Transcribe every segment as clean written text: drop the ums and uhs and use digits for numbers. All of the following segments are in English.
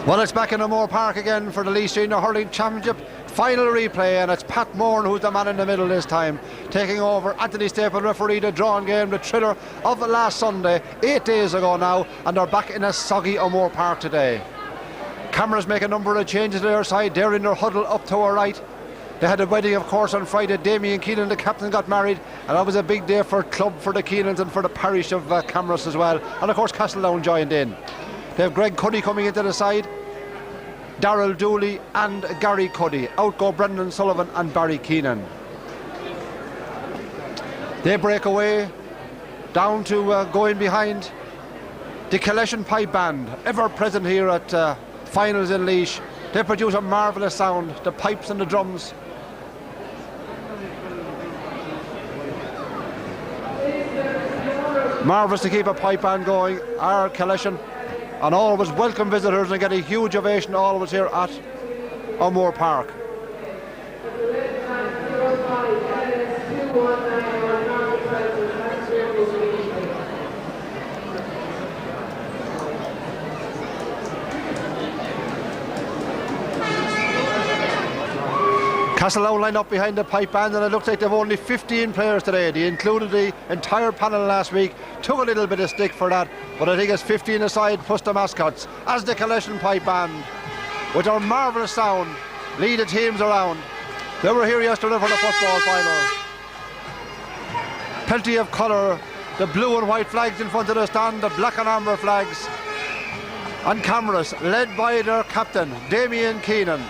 Well, it's back in O'Moore Park again for the Laois Senior Hurling Championship final replay, and it's Pat Moran who's the man in the middle this time, taking over. Anthony Staple referee the drawn game, the thriller of last Sunday, 8 days ago now, and they're back in a soggy O'Moore Park today. Camross make a number of changes to their side. They're in their huddle up to our right. They had a wedding, of course, on Friday. Damien Keenan, the captain, got married, and that was a big day for club, for the Keenans and for the parish of Camross as well. And of course Castletown joined in. They have Graiguecullen coming into the side, Darrell Dooley and Gary Cuddy. Out go Brendan Sullivan and Barry Keenan. They break away down to going behind the Castletown Pipe Band, ever present here at finals in Laois. They produce a marvellous sound, the pipes and the drums. Marvellous to keep a pipe band going, our Castletown, and always welcome visitors and get a huge ovation always here at O'Moore Park. Castletown line up behind the pipe band, and it looks like they've only 15 players today. They included the entire panel last week, took a little bit of stick for that, but I think it's 15 aside plus the mascots, as the Castletown Pipe Band, with their marvellous sound, lead the teams around. They were here yesterday for the football final. Plenty of colour, the blue and white flags in front of the stand, the black and amber flags, and Camross, led by their captain, Damien Keenan.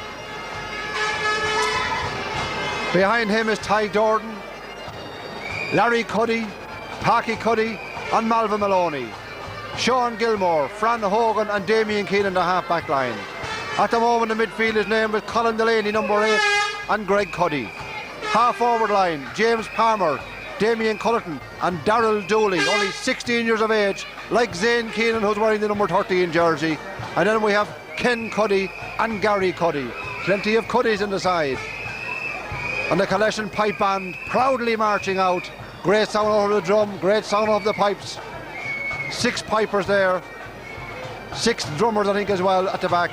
Behind him is Ty Dordan, Larry Cuddy, Parky Cuddy and Malvin Maloney. Sean Gilmore, Fran Hogan and Damien Keenan the half-back line. At the moment the midfield is named with Colin Delaney, number 8, and Graiguecullen. Half-forward line, James Palmer, Damien Cullerton and Darrell Dooley, only 16 years of age, like Zane Keenan, who's wearing the number 13 jersey. And then we have Ken Cuddy and Gary Cuddy. Plenty of Cuddys in the side. And the Castletown Pipe Band proudly marching out. Great sound over the drum, great sound of the pipes. 6 pipers there, 6 drummers I think as well at the back.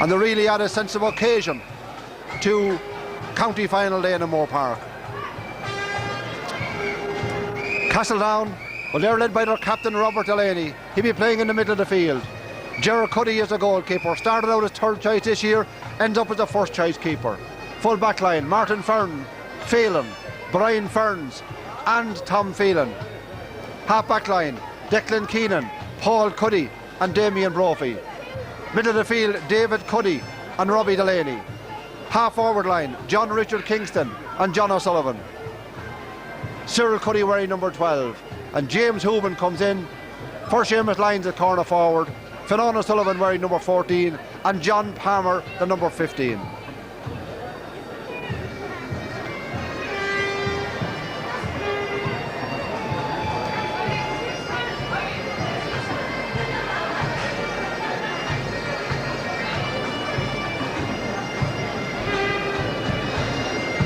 And they really add a sense of occasion to county final day in O'Moore Park. Castletown, well, they're led by their captain Robert Delaney. He'll be playing in the middle of the field. Gerard Cuddy is the goalkeeper, started out as third choice this year, ends up as the first choice keeper. Full back line, Martin Phelan, Brian Ferns and Tom Phelan. Half back line, Declan Keenan, Paul Cuddy and Damien Brophy. Middle of the field, David Cuddy and Robbie Delaney. Half forward line, John Richard Kingston and John O'Sullivan. Cyril Cuddy wearing number 12, and James Hooban comes in for Seamus Lyons at corner forward. Fionnán O'Sullivan wearing number 14 and John Palmer the number 15.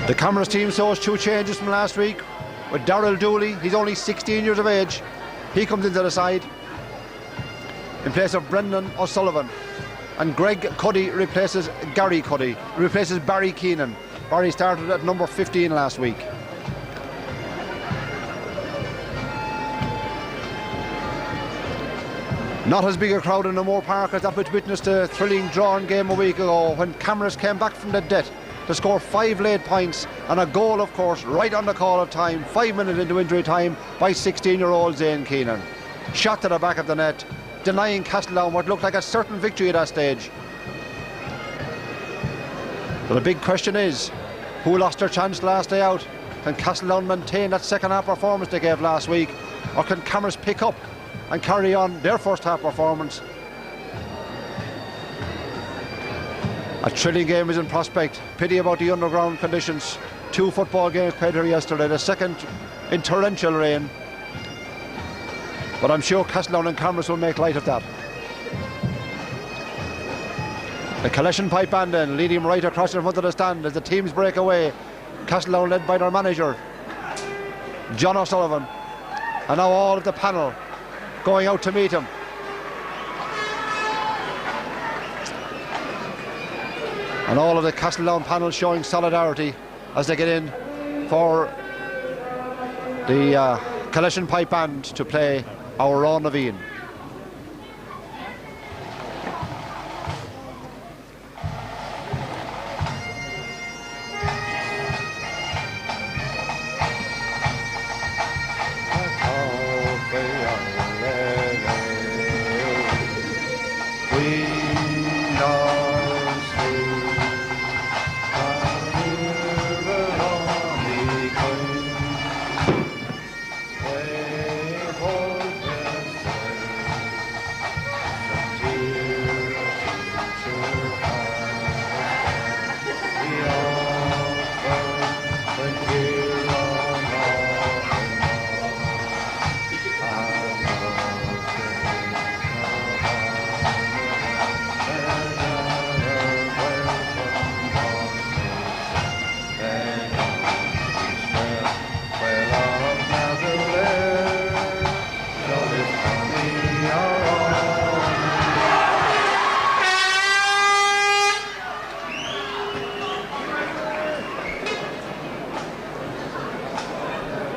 The Camross team shows 2 changes from last week, with Darrell Dooley, he's only 16 years of age, he comes into the side in place of Brendan O'Sullivan, and Graiguecullen replaces Gary Cuddy, replaces Barry Keenan. Barry started at number 15 last week. Not as big a crowd in O'Moore Park as that which witnessed a thrilling drawn game a week ago when Camross came back from the dead to score 5 late points and a goal, of course, right on the call of time, 5 minutes into injury time, by 16-year-old Zane Keenan. Shot to the back of the net, denying Castletown what looked like a certain victory at that stage. But the big question is, who lost their chance last day out? Can Castletown maintain that second half performance they gave last week, or can Camross pick up and carry on their first half performance? A thrilling game is in prospect. Pity about the underground conditions. 2 football games played here yesterday, the second in torrential rain. But I'm sure Castletown and Camross will make light of that. The Castletown Pipe Band then leading right across in front of the stand as the teams break away. Castletown led by their manager, John O'Sullivan. And now all of the panel going out to meet him. And all of the Castletown panel showing solidarity as they get in for the collection pipe band to play Our Own Naveen.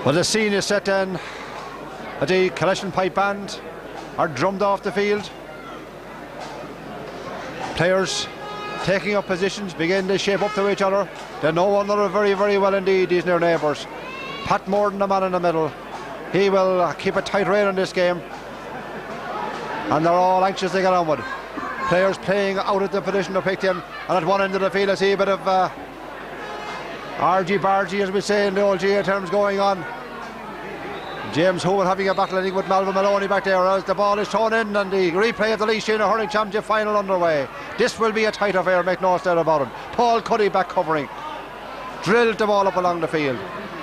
Well, the scene is set then. The collection pipe band are drummed off the field. Players taking up positions, begin to shape up to each other. They know one another very, very well indeed, these near neighbours. Pat Moran, the man in the middle. He will keep a tight rein on this game. And they're all anxious to get on with. Players playing out of the position they're picked in. And at one end of the field I see a bit of argy-bargy, as we say in the old GA terms, going on. James Hooman having a battle, I think, with Malcolm Maloney back there as the ball is thrown in, and the replay of the Laois Hurling Championship final underway. This will be a tight affair, make no mistake about it. Paul Cuddy back covering. Drilled the ball up along the field.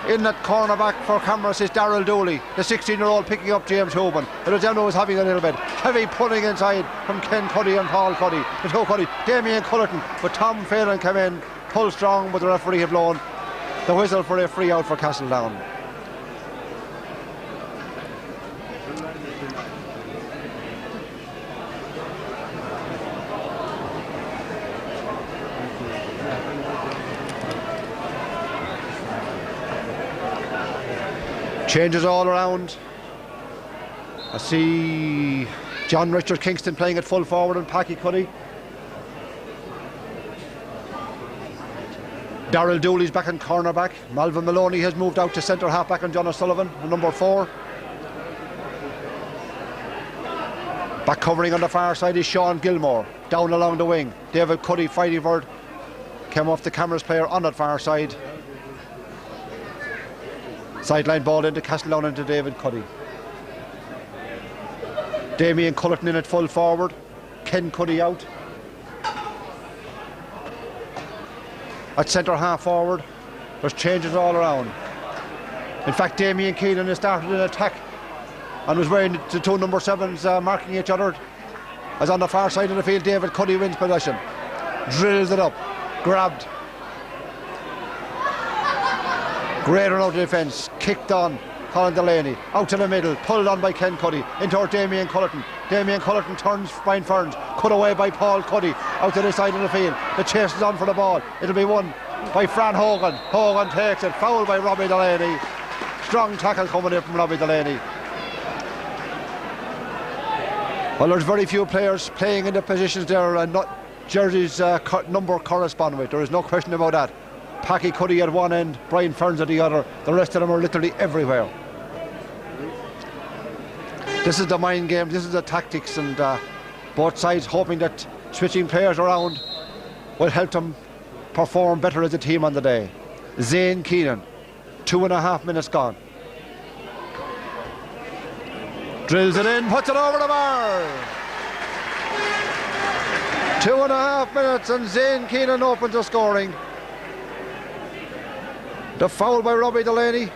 In at cornerback for Camross is Darrell Dooley, the 16-year-old picking up James Hooman. It was them who was having a little bit. Heavy pulling inside from Ken Cuddy and Paul Cuddy. The two Cuddy, Damien Cullerton, but Tom Phelan came in, pulled strong, but the referee had blown the whistle for a free out for Castletown. Changes all around. I see John Richard Kingston playing at full forward and Packy Cuddy. Darrell Dooley's back in cornerback. Malvin Maloney has moved out to centre half back on John O'Sullivan, number 4. Back covering on the far side is Sean Gilmore. Down along the wing, David Cuddy fighting for it. Came off the Camross player on that far side. Sideline ball into Castletown into David Cuddy. Damien Cullerton in at full forward. Ken Cuddy out. At centre half forward, there's changes all around. In fact, Damien Keenan has started an attack and was wearing the two number 7s marking each other. As on the far side of the field, David Cuddy wins possession. Drills it up. Grabbed. Great run out of defence, kicked on Colin Delaney, out to the middle, pulled on by Ken Cuddy, into Damien Cullerton. Damien Cullerton turns Brian Ferns, cut away by Paul Cuddy, out to the side of the field. The chase is on for the ball, it'll be won by Fran Hogan. Hogan takes it, fouled by Robbie Delaney. Strong tackle coming in from Robbie Delaney. Well, there's very few players playing in the positions there and not jerseys number correspond with, there is no question about that. Packy Cuddy at one end, Brian Ferns at the other. The rest of them are literally everywhere. This is the mind game, this is the tactics, and both sides hoping that switching players around will help them perform better as a team on the day. Zane Keenan, 2.5 minutes gone. Drills it in, puts it over the bar. 2.5 minutes and Zane Keenan opens the scoring. The foul by Robbie Delaney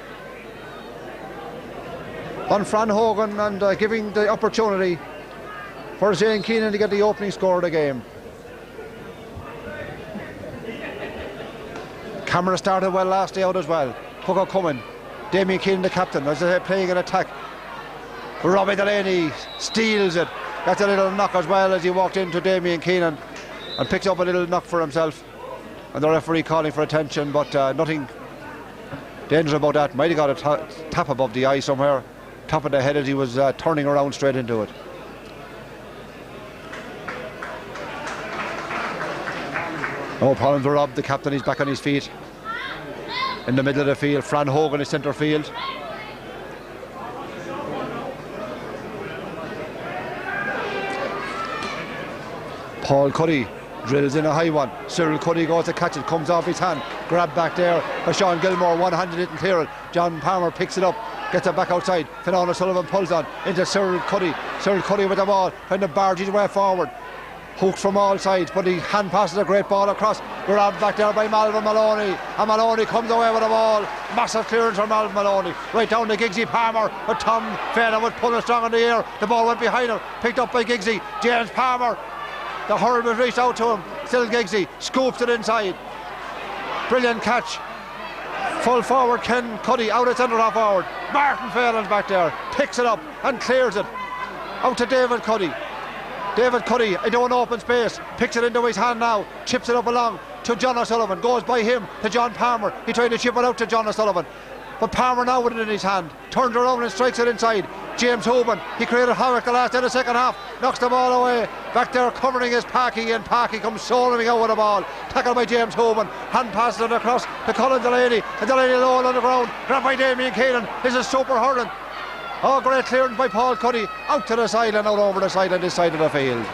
on Fran Hogan, and giving the opportunity for Zane Keenan to get the opening score of the game. Camross started well last day out as well. Pucker coming, Damien Keenan the captain as they're playing an attack. Robbie Delaney steals it, gets a little knock as well as he walked into Damien Keenan and picks up a little knock for himself. and the referee calling for attention, but nothing dangerous about that. Might have got a tap above the eye somewhere, top of the head as he was turning around straight into it. No problem for Rob, the captain, he's back on his feet. In the middle of the field, Fran Hogan is centre field. Paul Cuddy drills in a high one. Cyril Cuddy goes to catch it, comes off his hand, grab back there by Sean Gilmore, one-handed it and clear it. John Palmer picks it up, gets it back outside. Fiona Sullivan pulls on into Cyril Cuddy. Cyril Cuddy with the ball, trying to barge his way forward. Hooked from all sides, but he hand passes a great ball across. Grabbed back there by Malvern Maloney, and Maloney comes away with the ball. Massive clearance from Malvern Maloney, right down to Giggsy Palmer, but Tom Fenner was pulling strong in the air. The ball went behind him, picked up by Giggsy. James Palmer, the hurl was reached out to him. Still Giggsy scoops it inside. Brilliant catch. Full forward Ken Cuddy, out at centre half forward. Martin Phelan's back there, picks it up and clears it out to David Cuddy. David Cuddy into an open space, picks it into his hand now, chips it up along to John O'Sullivan, goes by him to John Palmer. He tried to chip it out to John O'Sullivan, but Palmer now with it in his hand, turns around and strikes it inside. James Hoban, he created havoc the last in the second half, knocks the ball away. Back there covering his Packy, and Packy comes soloing out with the ball. Tackled by James Hoban, hand passes it across to Colin Delaney, and Delaney low on the ground, grabbed by Damien Keenan. This is super hurling. Oh, great clearance by Paul Cuddy, out to the side and out over the side on this side of the field.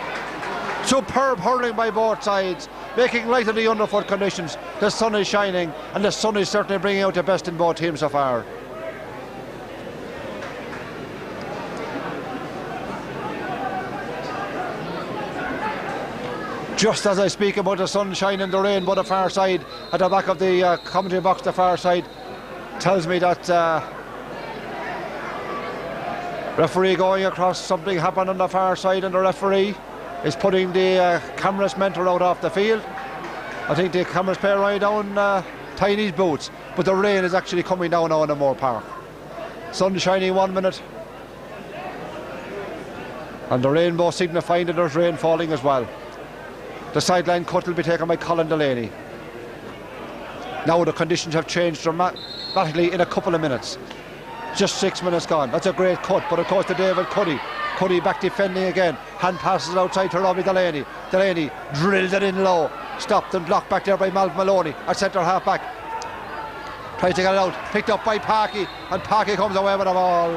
Superb hurling by both sides, making light of the underfoot conditions. The sun is shining, and the sun is certainly bringing out the best in both teams so far. Just as I speak about the sun shining, the rain by the far side, at the back of the commentary box, the far side tells me that referee going across, something happened on the far side, and the referee is putting the Camross mentor out off the field. I think the Camross player right down tying his boots, but the rain is actually coming down now in the Moore Park. Sun shining 1 minute, and the rainbow signifying that there's rain falling as well. The sideline cut will be taken by Colin Delaney. Now the conditions have changed dramatically in a couple of minutes. Just 6 minutes gone. That's a great cut, but of course to David Cuddy. Cuddy back defending again. Hand passes outside to Robbie Delaney. Delaney drills it in low. Stopped and blocked back there by Malcolm Maloney at centre half back. Tries to get it out. Picked up by Packy, and Packy comes away with the ball.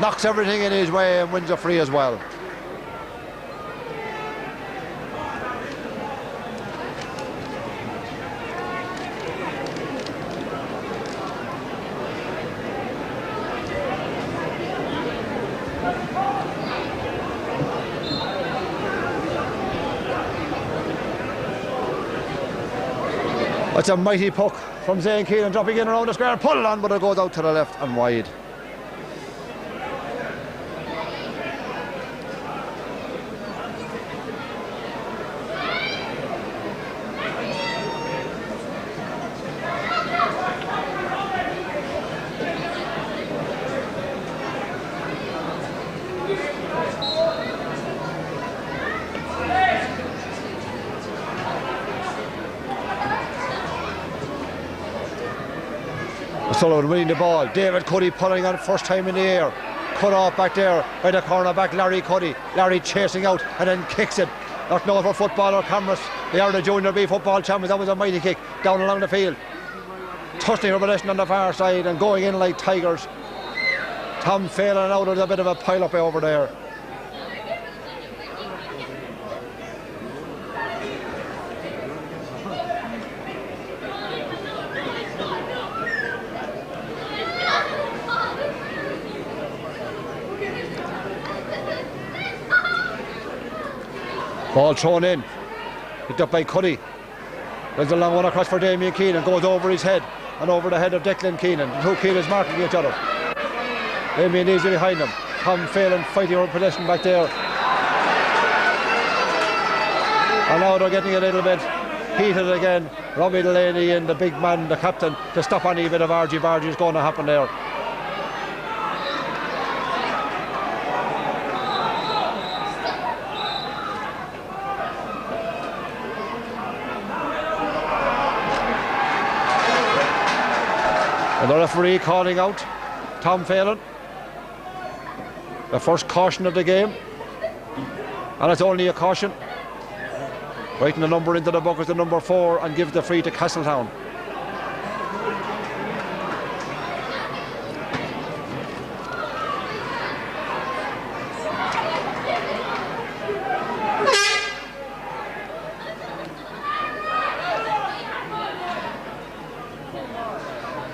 Knocks everything in his way and wins a free as well. It's a mighty puck from Zane Keelan, dropping in around the square, pull it on, but it goes out to the left and wide. Sullivan winning the ball. David Cuddy pulling on first time in the air. Cut off back there by the cornerback Larry Cuddy. Larry chasing out and then kicks it. Not known for football or Camross. They are the Junior B football champions. That was a mighty kick down along the field. Touching revelation on the far side and going in like tigers. Tom Phelan out of a bit of a pile up over there. Ball thrown in, picked up by Cuddy. There's a long one across for Damien Keenan, goes over his head and over the head of Declan Keenan. The two Keenans marking each other. Damien easy behind them. Tom Phelan fighting over possession back there. And now they're getting a little bit heated again. Robbie Delaney and the big man, the captain, to stop any bit of argy-bargy is going to happen there. And the referee calling out Tom Phelan. The first caution of the game. And it's only a caution. Writing the number into the book is the number 4 and gives the free to Castletown.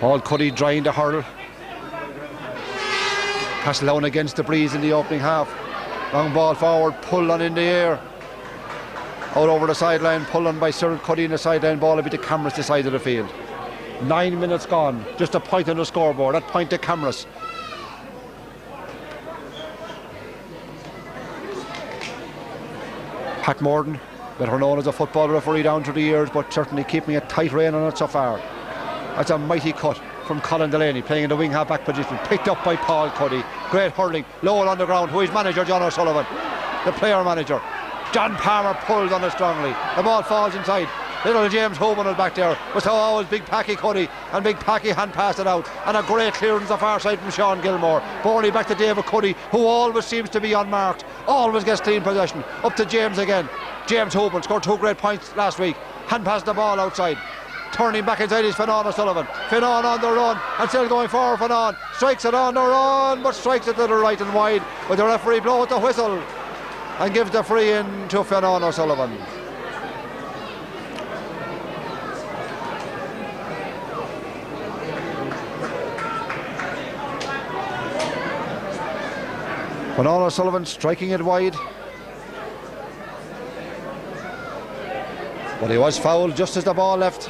Paul Cuddy drying the hurl. Castletown against the breeze in the opening half. Long ball forward, pulled on in the air. Out over the sideline, pulled on by Cyril Cuddy in the sideline. Ball will be to Camross this side of the field. 9 minutes gone, just a point on the scoreboard. That point to Camross. Pat Moran, better known as a football referee down through the years, but certainly keeping a tight rein on it so far. That's a mighty cut from Colin Delaney, playing in the wing half-back position, picked up by Paul Cuddy. Great hurling, low on the ground. Who is manager? John O'Sullivan, the player manager. John Palmer pulls on it strongly. The ball falls inside. Little James Hoban was back there. Was always Big Packy Cuddy, and Big Packy hand passed it out. And a great clearance on the far side from Sean Gilmore. Borley back to David Cuddy, who always seems to be unmarked. Always gets clean possession. Up to James again. James Hoban scored 2 great points last week. Hand passed the ball outside. Turning back inside is Finan O'Sullivan. Finan on the run and still going forward. Finan strikes it on the run, but strikes it to the right and wide. But the referee blows the whistle and gives the free in to Finan O'Sullivan. Finan O'Sullivan striking it wide. But he was fouled just as the ball left.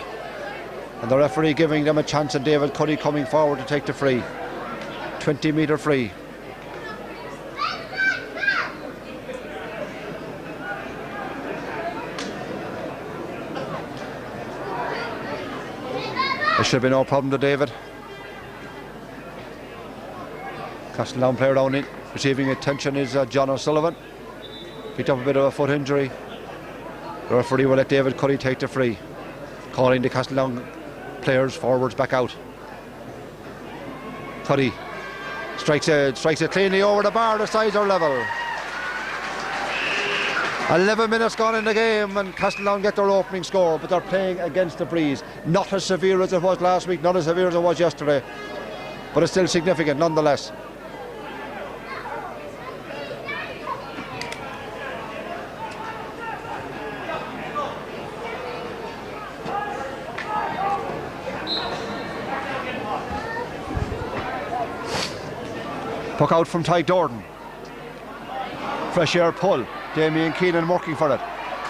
And the referee giving them a chance, and David Cuddy coming forward to take the free. 20-metre free. There should be no problem to David. Castletown player down in. Receiving attention is John O'Sullivan. Picked up a bit of a foot injury. The referee will let David Cuddy take the free. Calling the Castletown players forwards back out. Cuddy strikes it cleanly over the bar. The sides are level. 11 minutes gone in the game, and Castletown get their opening score, but they're playing against the breeze. Not as severe as it was last week, not as severe as it was yesterday, but it's still significant nonetheless. Puck out from Ty Dordan. Fresh air pull. Damien Keenan working for it.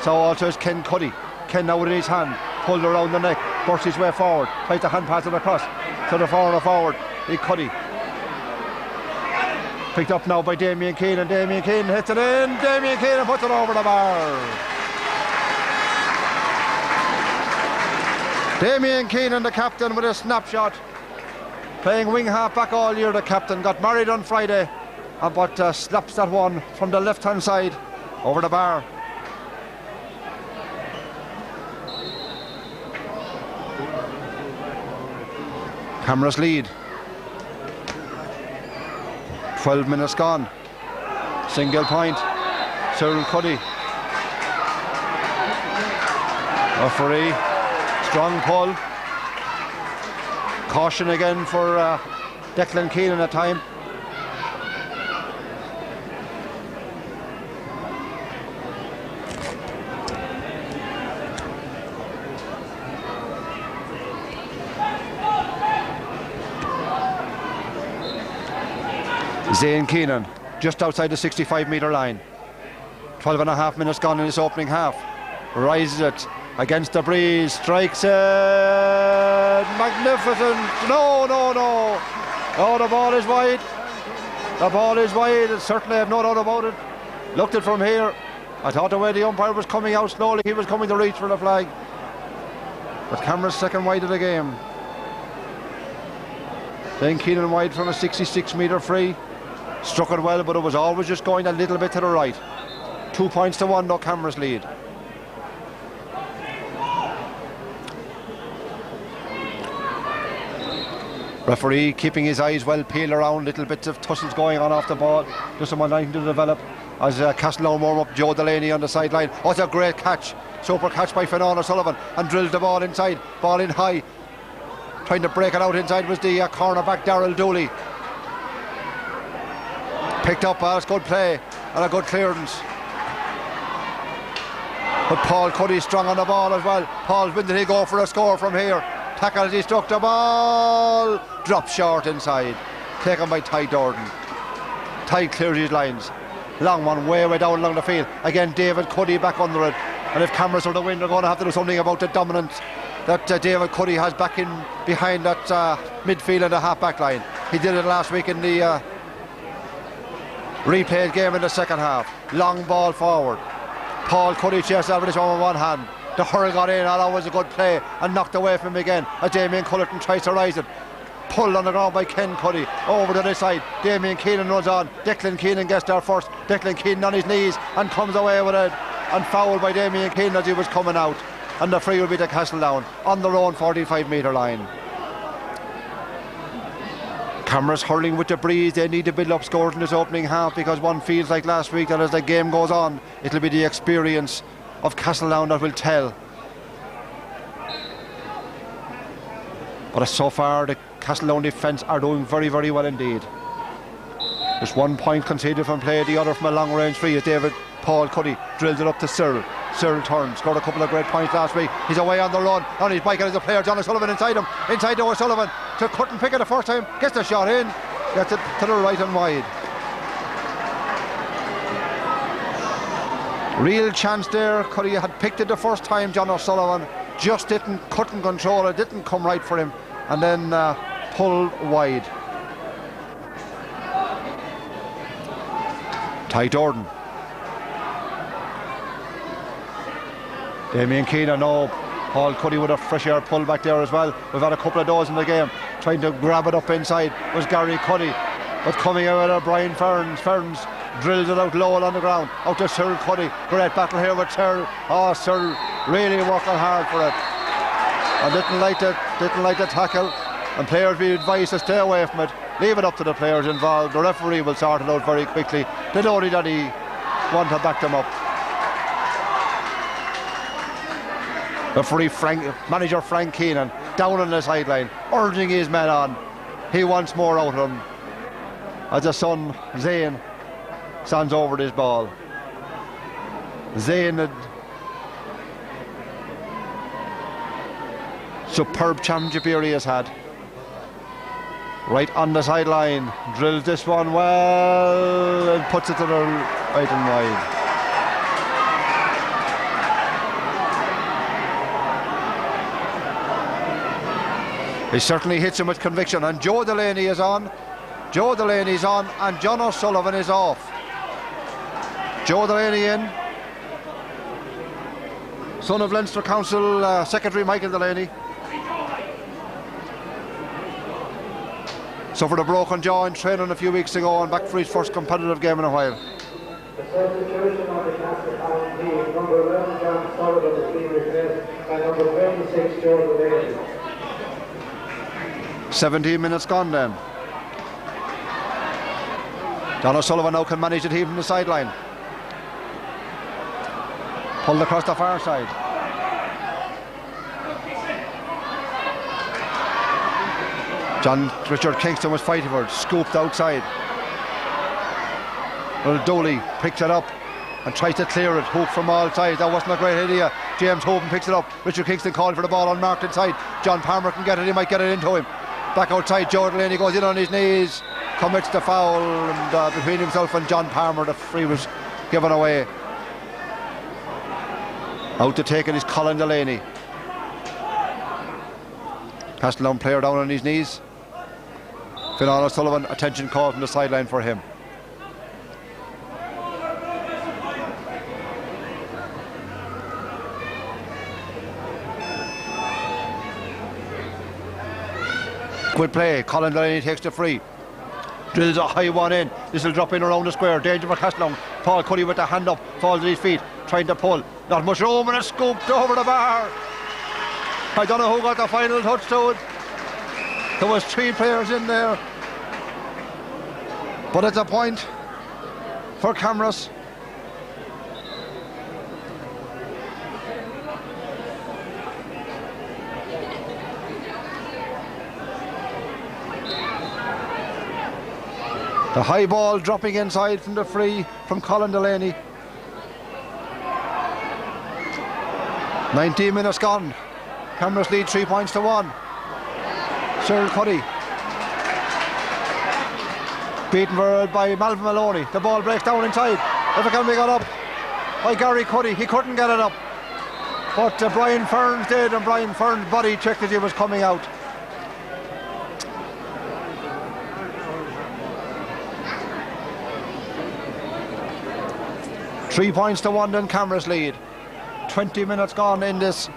So also is Ken Cuddy. Ken now with his hand. Pulled around the neck. Bursts his way forward. Tries to hand pass it across. To the forward. Big Cuddy. Picked up now by Damien Keenan. Damien Keenan hits it in. Damien Keenan puts it over the bar. Damien Keenan, the captain, with a snapshot. Playing wing half back all year, the captain. Got married on Friday, but slaps that one from the left hand side over the bar. Camross lead. 12 minutes gone. Single point. Cyril Cuddy. Referee. Strong pull. Caution again for Declan Keelan at time. Zane Keenan just outside the 65-metre line. 12 and a half minutes gone in this opening half. Rises it against the breeze, strikes it, magnificent. No, the ball is wide. The ball is wide, certainly I have no doubt about it. Looked it from here. I thought the way the umpire was coming out slowly, he was coming to reach for the flag. But Camross second wide of the game. Then Keenan wide from a 66-metre free. Struck it well, but it was always just going a little bit to the right. 2 points to 1, no Camross lead. Referee keeping his eyes well peeled around, little bits of tussles going on off the ball. Doesn't want anything to develop. As Castletown warm up, Joe Delaney on the sideline. Oh, it's a great catch. Super catch by Fionn O'Sullivan, and drilled the ball inside. Ball in high. Trying to break it out inside was the cornerback Darrell Dooley. Picked up, that's good play and a good clearance. But Paul Cuddy strong on the ball as well. Paul's when did he go for a score from here? Tackle as he struck the ball. Drop short inside. Taken by Ty Durden. Ty clears his lines. Long one way down along the field. Again David Cuddy back under it. And if Camross are to win, they're going to have to do something about the dominance that David Cuddy has back in behind that midfield and the half-back line. He did it last week in the replayed game in the second half. Long ball forward. Paul Cuddy chases over this one with one hand. The hurl got in, and that was a good play, and knocked away from him again. As Damien Cullerton tries to rise it. Pulled on the ground by Ken Cuddy. Over to this side. Damien Keenan runs on. Declan Keenan gets there first. Declan Keenan on his knees and comes away with it. And fouled by Damien Keenan as he was coming out. And the free will be to Castletown on their own 45-metre line. Camross hurling with the breeze. They need to build up scores in this opening half, because one feels like last week that as the game goes on, it'll be the experience of Castletown that will tell. But so far the Castletown defence are doing very, very well indeed. There's 1 point conceded from play, the other from a long range free as Paul Cuddy drills it up to Cyril. Cyril turns, scored a couple of great points last week. He's away on the run, on his bike, and there's a player, John O'Sullivan, inside him. Inside to O'Sullivan, couldn't pick it the first time, gets the shot in, gets it to the right and wide. Real chance there. Cuddy had picked it the first time. John O'Sullivan just couldn't control it, didn't come right for him, and then pulled wide. Ty Durden. Damien Keenan, no. Paul Cuddy with a fresh air pull back there as well. We've had a couple of those in the game. Trying to grab it up inside was Gary Cuddy, but coming out of Brian Ferns. Ferns drills it out low on the ground. Out to Cyril Cuddy. Great battle here with Cyril. Oh, Cyril really working hard for it. And didn't like the tackle. And players be advised to stay away from it. Leave it up to the players involved. The referee will sort it out very quickly. They know that he want to back them up. Referee manager Frank Keenan down on the sideline, urging his men on. He wants more out of them. As the son Zane stands over this ball. Zane had superb championship year he has had. Right on the sideline, drills this one well and puts it to the right and wide. He certainly hits him with conviction, and Joe Delaney is on. Joe Delaney's on, and John O'Sullivan is off. Joe Delaney in. Son of Leinster Council Secretary Michael Delaney. Suffered a broken jaw in training a few weeks ago and back for his first competitive game in a while. The substitution on the Castletown team, number 11 John Sullivan is being replaced by number 26 Joe Delaney. 17 minutes gone then. John O'Sullivan now can manage the team from the sideline. Pulled across the far side. John Richard Kingston was fighting for it, scooped outside. Well, Dooley picks it up and tries to clear it, hoop from all sides. That wasn't a great idea. James Hoban picks it up. Richard Kingston called for the ball unmarked inside. John Palmer can get it, he might get it into him. Back outside, Joe Delaney goes in on his knees, commits the foul, and between himself and John Palmer, the free was given away. Out to take it is Colin Delaney. Castletown player down on his knees. Fionn O'Sullivan, attention call from the sideline for him. Good play, Colin Delaney takes the free. Drills a high one in. This will drop in around the square. Danger for Castletown. Paul Cuddy with the hand up, falls at his feet, trying to pull. Not much room, and it's scooped over the bar. I don't know who got the final touch to it. There was 3 players in there. But it's a point for Camross. The high ball dropping inside from the free from Colin Delaney. 19 minutes gone. Camross lead 3 points to 1. Cyril Cuddy. Beaten by Malcolm Maloney. The ball breaks down inside. If it can be got up by Gary Cuddy. He couldn't get it up. But Brian Ferns did, and Brian Ferns' body checked as he was coming out. Three points to 1 then Camross lead. 20 minutes gone in this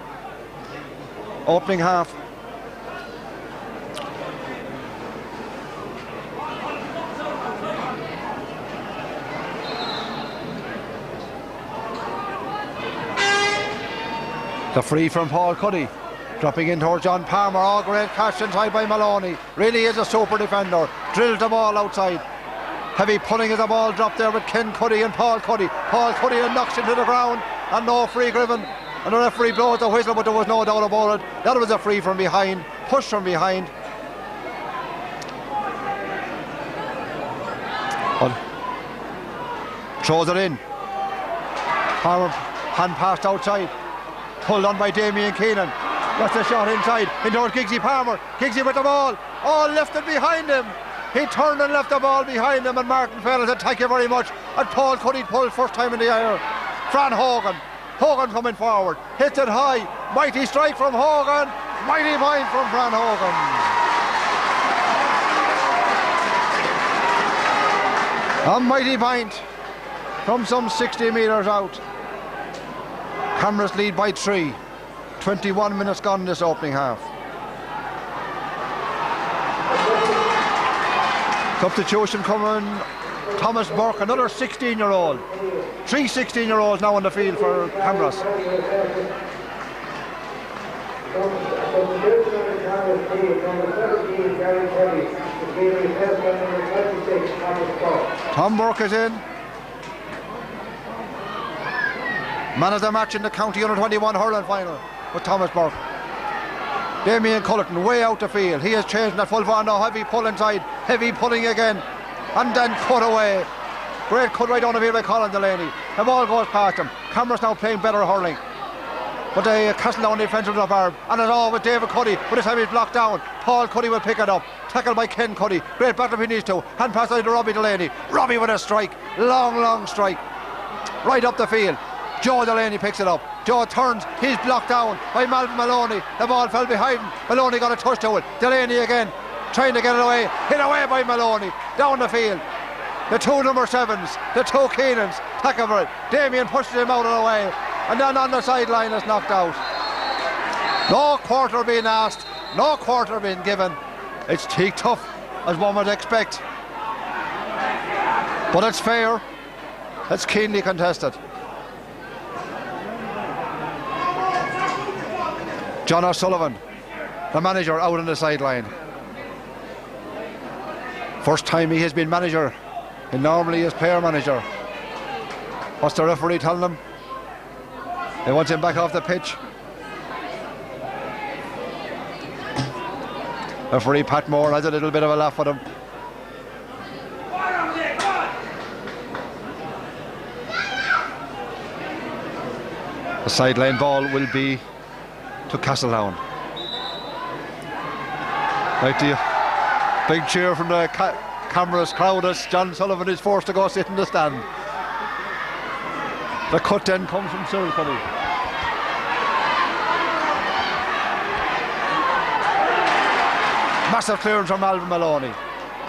opening half. The free from Paul Cuddy, dropping in towards John Palmer. All great catch inside by Maloney. Really is a super defender. Drilled the ball outside. Heavy pulling as the ball dropped there with Ken Cuddy and Paul Cuddy. Paul Cuddy and knocks into the ground, and no free given. And the referee blows the whistle, but there was no doubt about it. That was a free from behind, push from behind. But throws it in. Palmer hand passed outside. Pulled on by Damien Keenan. That's a shot inside. In towards Giggsy Palmer. Giggsy with the ball. All left it behind him. He turned and left the ball behind him, and Martin Fell said thank you very much. And Paul Cuddy pulled first time in the air. Fran Hogan. Hogan coming forward. Hits it high. Mighty strike from Hogan. Mighty point from Fran Hogan. A mighty point from some 60 metres out. Camross lead by 3. 21 minutes gone in this opening half. Substitution coming, Thomas Burke, another 16-year-old. 3 16-year-olds now on the field for Camross. Tom Burke is in. Man of the match in the County Under-21 hurling final with Thomas Burke. Damien Cullerton way out the field. He is changing that full forward now. Heavy pull inside. Heavy pulling again. And then cut away. Great cut right down the field by Colin Delaney. The ball goes past him. Camross now playing better hurling. But the Castletown defence was up arm. And it's all with David Cuddy. But this time he's blocked down. Paul Cuddy will pick it up. Tackled by Ken Cuddy. Great battle between these two. Hand pass out to Robbie Delaney. Robbie with a strike. Long strike. Right up the field. Joe Delaney picks it up. Joe turns, he's blocked down by Malcolm Maloney. The ball fell behind him. Maloney got a touch to it. Delaney again, trying to get it away. Hit away by Maloney. Down the field. The 2 number 7s, the 2 Keenans, tackle for it. Damien pushes him out of the way. And then on the sideline is knocked out. No quarter being asked, no quarter being given. It's teak tough, as one would expect. But it's fair. It's keenly contested. John O'Sullivan, the manager, out on the sideline. First time he has been manager. He normally is player manager. What's the referee telling him? They want him back off the pitch. Referee Pat Moore has a little bit of a laugh at him. The sideline ball will be to Castletown. Right, the big cheer from the Camross crowd as John Sullivan is forced to go sit in the stand. The cut then comes from Cyril Cuddy. Massive clearance from Alvin Maloney.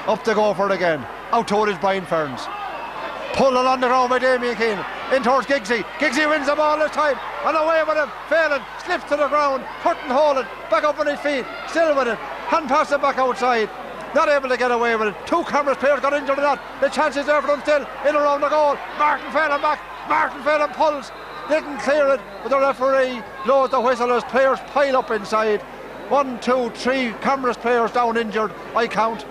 Up to go for it again. Out toward his Brian Ferns. Pulled on the ground by Damien Keenan. In towards Giggsy. Giggsy wins the ball this time. And away with him. Failing. Slips to the ground. Couldn't hold it. Back up on his feet. Still with it. Hand pass it back outside. Not able to get away with it. 2 Camross players got injured in that. The chance is there for them still. In around the goal. Martin Phelan back. Martin Phelan pulls. Didn't clear it. But the referee blows the whistle as players pile up inside. 1, 2, 3 Camross players down injured. I count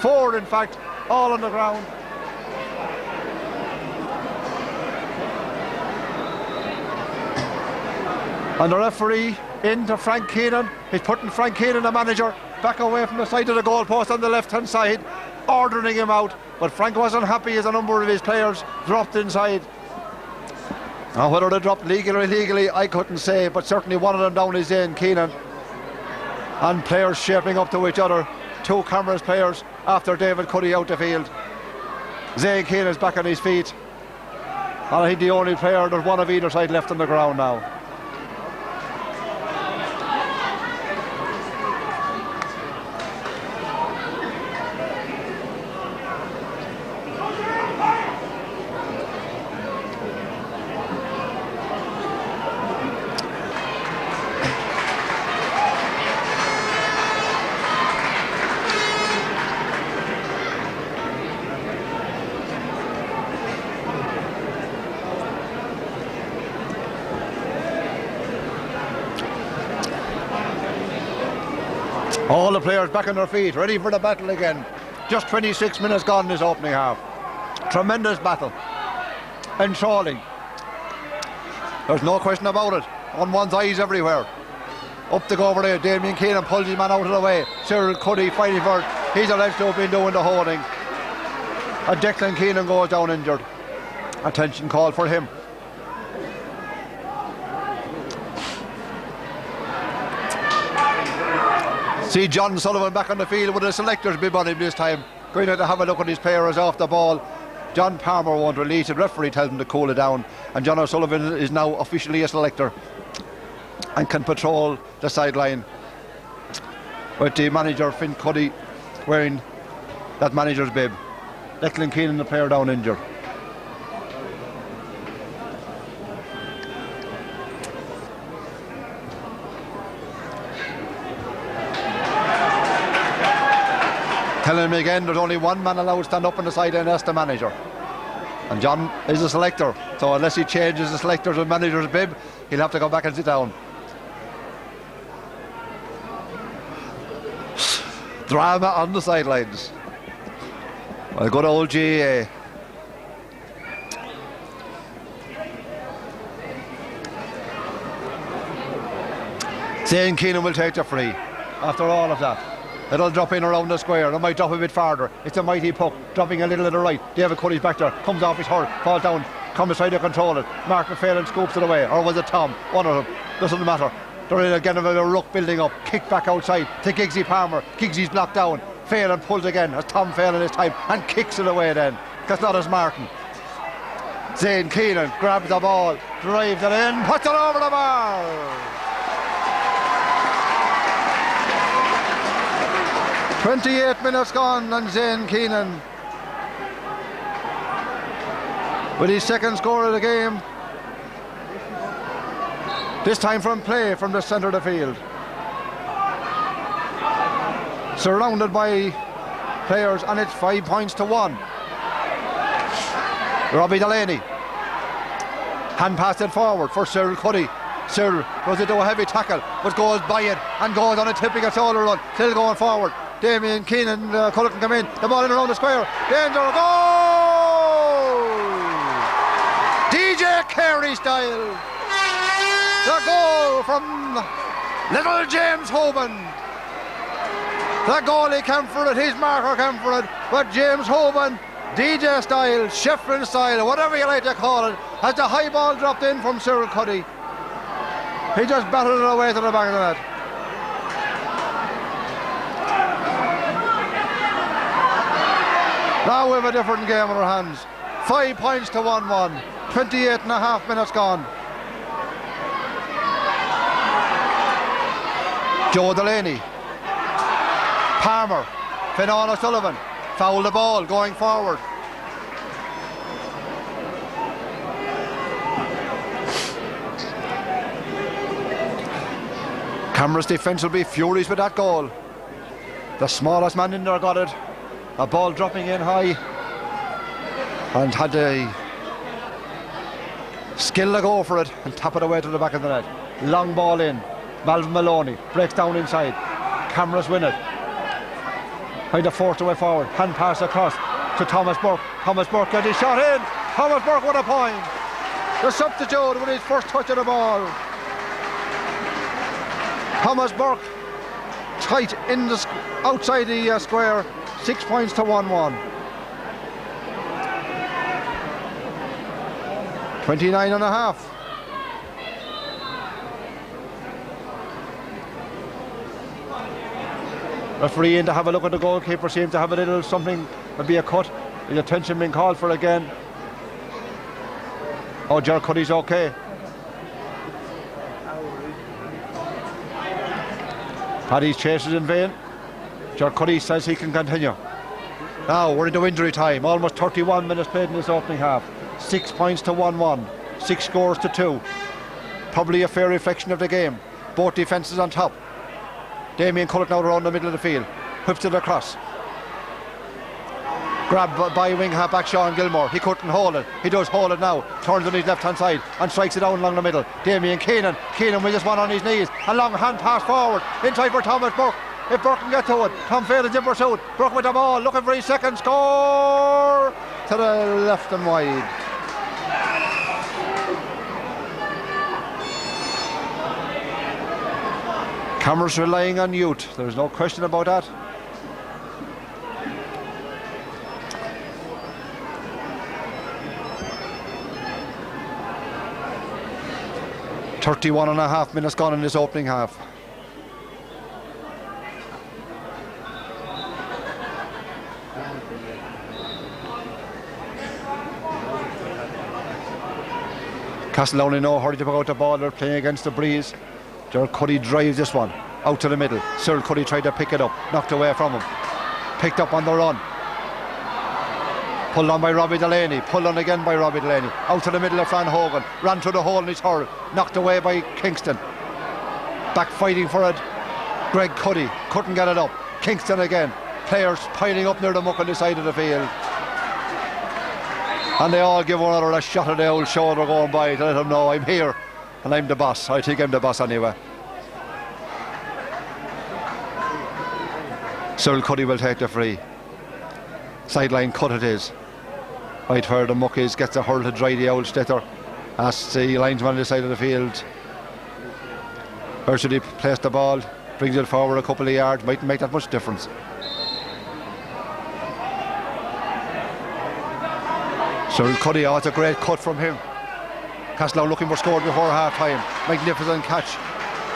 4 in fact, all on the ground. And the referee into Frank Keenan. He's putting Frank Keenan, the manager, back away from the side of the goalpost on the left hand side, ordering him out. But Frank wasn't happy as a number of his players dropped inside. Now whether they dropped legally or illegally I couldn't say, but certainly one of them down is Zane Keenan. And players shaping up to each other. 2 Camross players after David Cuddy out the field. Zane Keenan is back on his feet. And I think the only player, there's one of either side left on the ground now. All the players back on their feet, ready for the battle again. Just 26 minutes gone in this opening half. Tremendous battle. Enthralling. There's no question about it. On one's eyes everywhere. Up to go over there. Damien Keenan pulls his man out of the way. Cyril Cuddy fighting for it. He's alleged to have been doing the holding. And Declan Keenan goes down injured. Attention call for him. See John Sullivan back on the field with the selector's bib on him this time. Going to have a look at his players off the ball. John Palmer won't release it. Referee tells him to cool it down. And John O'Sullivan is now officially a selector and can patrol the sideline with the manager Finn Cuddy wearing that manager's bib. Declan Keenan, the player, down injured. Telling him again there's only one man allowed to stand up on the sideline, that's the manager. And John is a selector, so unless he changes the selector's and manager's bib, he'll have to go back and sit down. Drama on the sidelines. Well, good old GAA. Zane Keenan will take the free after all of that. It'll drop in around the square. It might drop a bit farther. It's a mighty puck, dropping a little to the right. David Cuddy's back there, comes off his hurt, falls down, comes trying to control it. Mark McPhail scoops it away, or was it Tom? One of them, doesn't matter. They're in again of a ruck building up, kick back outside to Giggsy Palmer. Giggsy's blocked down, Phelan pulls again as Tom Phelan this time and kicks it away then. That's not as Martin. Zane Keenan grabs the ball, drives it in, puts it over the bar. 28 minutes gone and Zane Keenan with his second score of the game. This time from play from the centre of the field. Surrounded by players and it's 5 points to 1. Robbie Delaney. Hand passed it forward for Cyril Cuddy. Cyril goes into a heavy tackle but goes by it and goes on a tipping a shoulder run. Still going forward. Damien Keenan couldn't come in. The ball in around the square. Danger. Goal! DJ Carey style. The goal from little James Hoban. The goalie came for it. His marker came for it. But James Hoban, DJ style, Shefflin style, whatever you like to call it, has the high ball dropped in from Cyril Cuddy. He just battled it away to the back of the net. Now we have a different game in our hands. 5 points to 1-1. 28 and a half minutes gone. Joe Delaney. Palmer. Fionnán O'Sullivan. Foul the ball going forward. Camross defence will be furious with that goal. The smallest man in there got it. A ball dropping in high and had the skill to go for it and tap it away to the back of the net. Long ball in. Malvin Maloney breaks down inside. Camross win it. Kind of forced away forward. Hand pass across to Thomas Burke. Thomas Burke got his shot in. Thomas Burke with a point. The substitute with his first touch of the ball. Thomas Burke tight in the outside the square. 6 points to 1-1. 29 and a half. Referee in to have a look at the goalkeeper, seems to have a little something, maybe a cut. The attention being called for again. Oh, Ger Cuddy's okay. Paddy's chase is in vain. Ger Cuddy says he can continue. Now we're into injury time. Almost 31 minutes played in this opening half. 6 points to 1-1. 6 scores to 2. Probably a fair reflection of the game. Both defences on top. Damien Culloch now around the middle of the field. Whips it across. Grabbed by wing half back Sean Gilmore. He couldn't hold it. He does hold it now. Turns on his left hand side and strikes it down along the middle. Damien Keenan. Keenan with this one on his knees. A long hand pass forward. Inside for Thomas Burke. If Burke can get to it. Tom Phelan's in pursuit. Burke with the ball. Looking for his second score. To the left and wide. Camross relying on youth. There's no question about that. "31 and a half minutes gone in this opening half. Castletown in no hurry to pick out the ball. They're playing against the breeze. Ger Cuddy drives this one out to the middle. Cyril Cuddy tried to pick it up, knocked away from him. Picked up on the run. Pulled on by Robbie Delaney. Pulled on again by Robbie Delaney. Out to the middle of Fran Hogan. Ran through the hole in his hurl. Knocked away by Kingston. Back fighting for it. Greg Cuddy couldn't get it up. Kingston again. Players piling up near the muck on the side of the field. And they all give one another a shot of the old shoulder going by to let them know I'm here and I'm the boss. I think I'm the boss anyway. Cyril Cuddy will take the free. Sideline cut it is. Right where the muck is, gets a hurl to dry the old stitter. Asks the linesman on the side of the field where should he place the ball. Brings it forward a couple of yards. Mightn't make that much difference. Cyril Cuddy, oh, it's a great cut from him. Castletown looking for score before half time. Magnificent catch.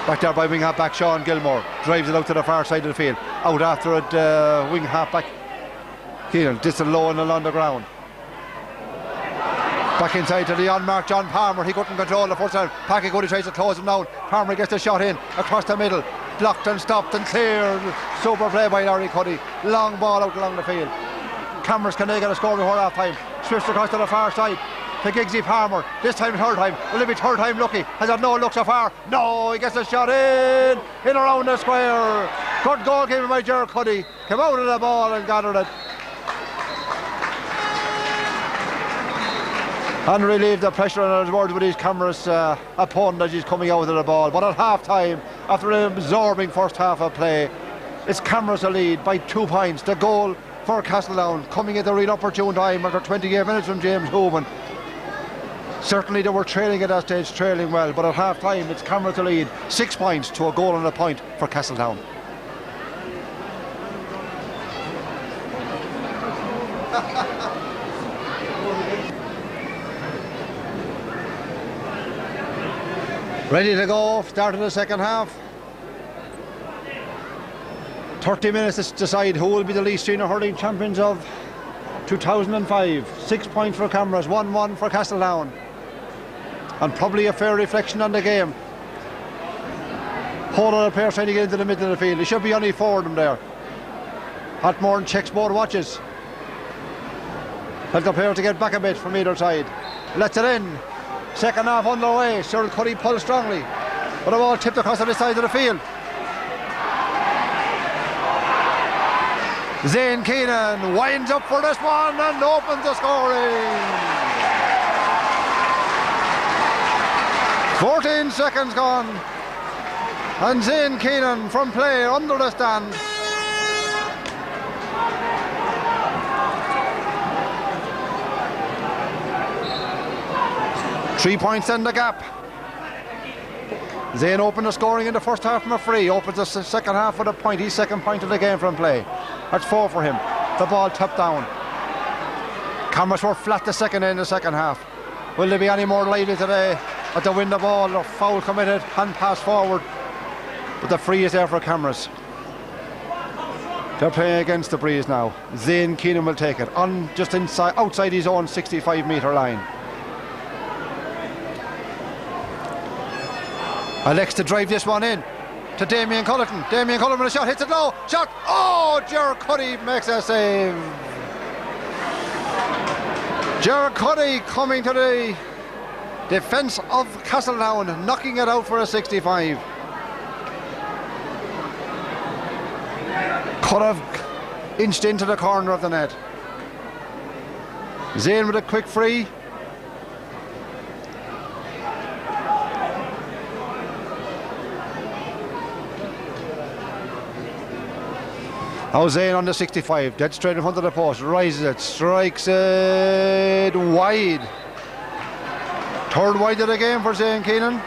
Back there by wing half back Sean Gilmore. Drives it out to the far side of the field. Out after it, wing half back Keenan. Distant low and along the ground. Back inside to the unmarked John Palmer. He couldn't control the first time. Packy Cuddy tries to close him down. Palmer gets the shot in across the middle. Blocked and stopped and cleared. Super play by Larry Cuddy. Long ball out along the field. Camross can they get a score before half time. Swifts across to the far side to Giggsy Palmer. This time third time. Will it be third time lucky? Has had no look so far. No, he gets a shot in around the square. Good goalkeeper by Ger Cuddy. Came out of the ball and gathered it. And relieved the pressure on his words with his Camross opponent as he's coming out of the ball. But at half time, after an absorbing first half of play, it's Camross a lead by 2 points. The goal for Castletown coming at the real opportune time after 28 minutes from James Hooven. Certainly they were trailing at that stage, trailing well, but at half time it's Camross a lead. 6 points to a goal and a point for Castletown. Ready to go, start of the second half. 30 minutes to decide who will be the Least Senior Hurling Champions of 2005. 6 points for Camross, 1-1 for Castletown. And probably a fair reflection on the game. Whole other players trying to get into the middle of the field. There should be only 4 of them there. Moran checks both watches. Tells the player to get back a bit from either side. Lets it in. Second half underway. Cyril Cuddy pulls strongly. But the ball tipped across to the side of the field. Zane Keenan winds up for this one and opens the scoring. 14 seconds gone. And Zane Keenan from play under the stand. Three points in the gap. Zane opened the scoring in the first half from a free. Opens the second half with a point. His second point of the game from play. That's 4 for him. The ball tapped down. Camross were flat the second in the second half. Will there be any more lively today? At the win the ball, or foul committed, hand pass forward. But the free is there for Camross. They're playing against the breeze now. Zane Keenan will take it on just inside, outside his own 65-metre line. Alex to drive this one in to Damien Cullerton. Damien Cullerton with a shot, hits it low. Shot! Oh, Gerard Cuddy makes a save. Gerard Cuddy coming to the defence of Castletown, knocking it out for a 65. Could have inched into the corner of the net. Zane with a quick free. Now Zane on the 65, dead straight in front of the post, rises it, strikes it wide. Third wide of the game for Zane Keenan.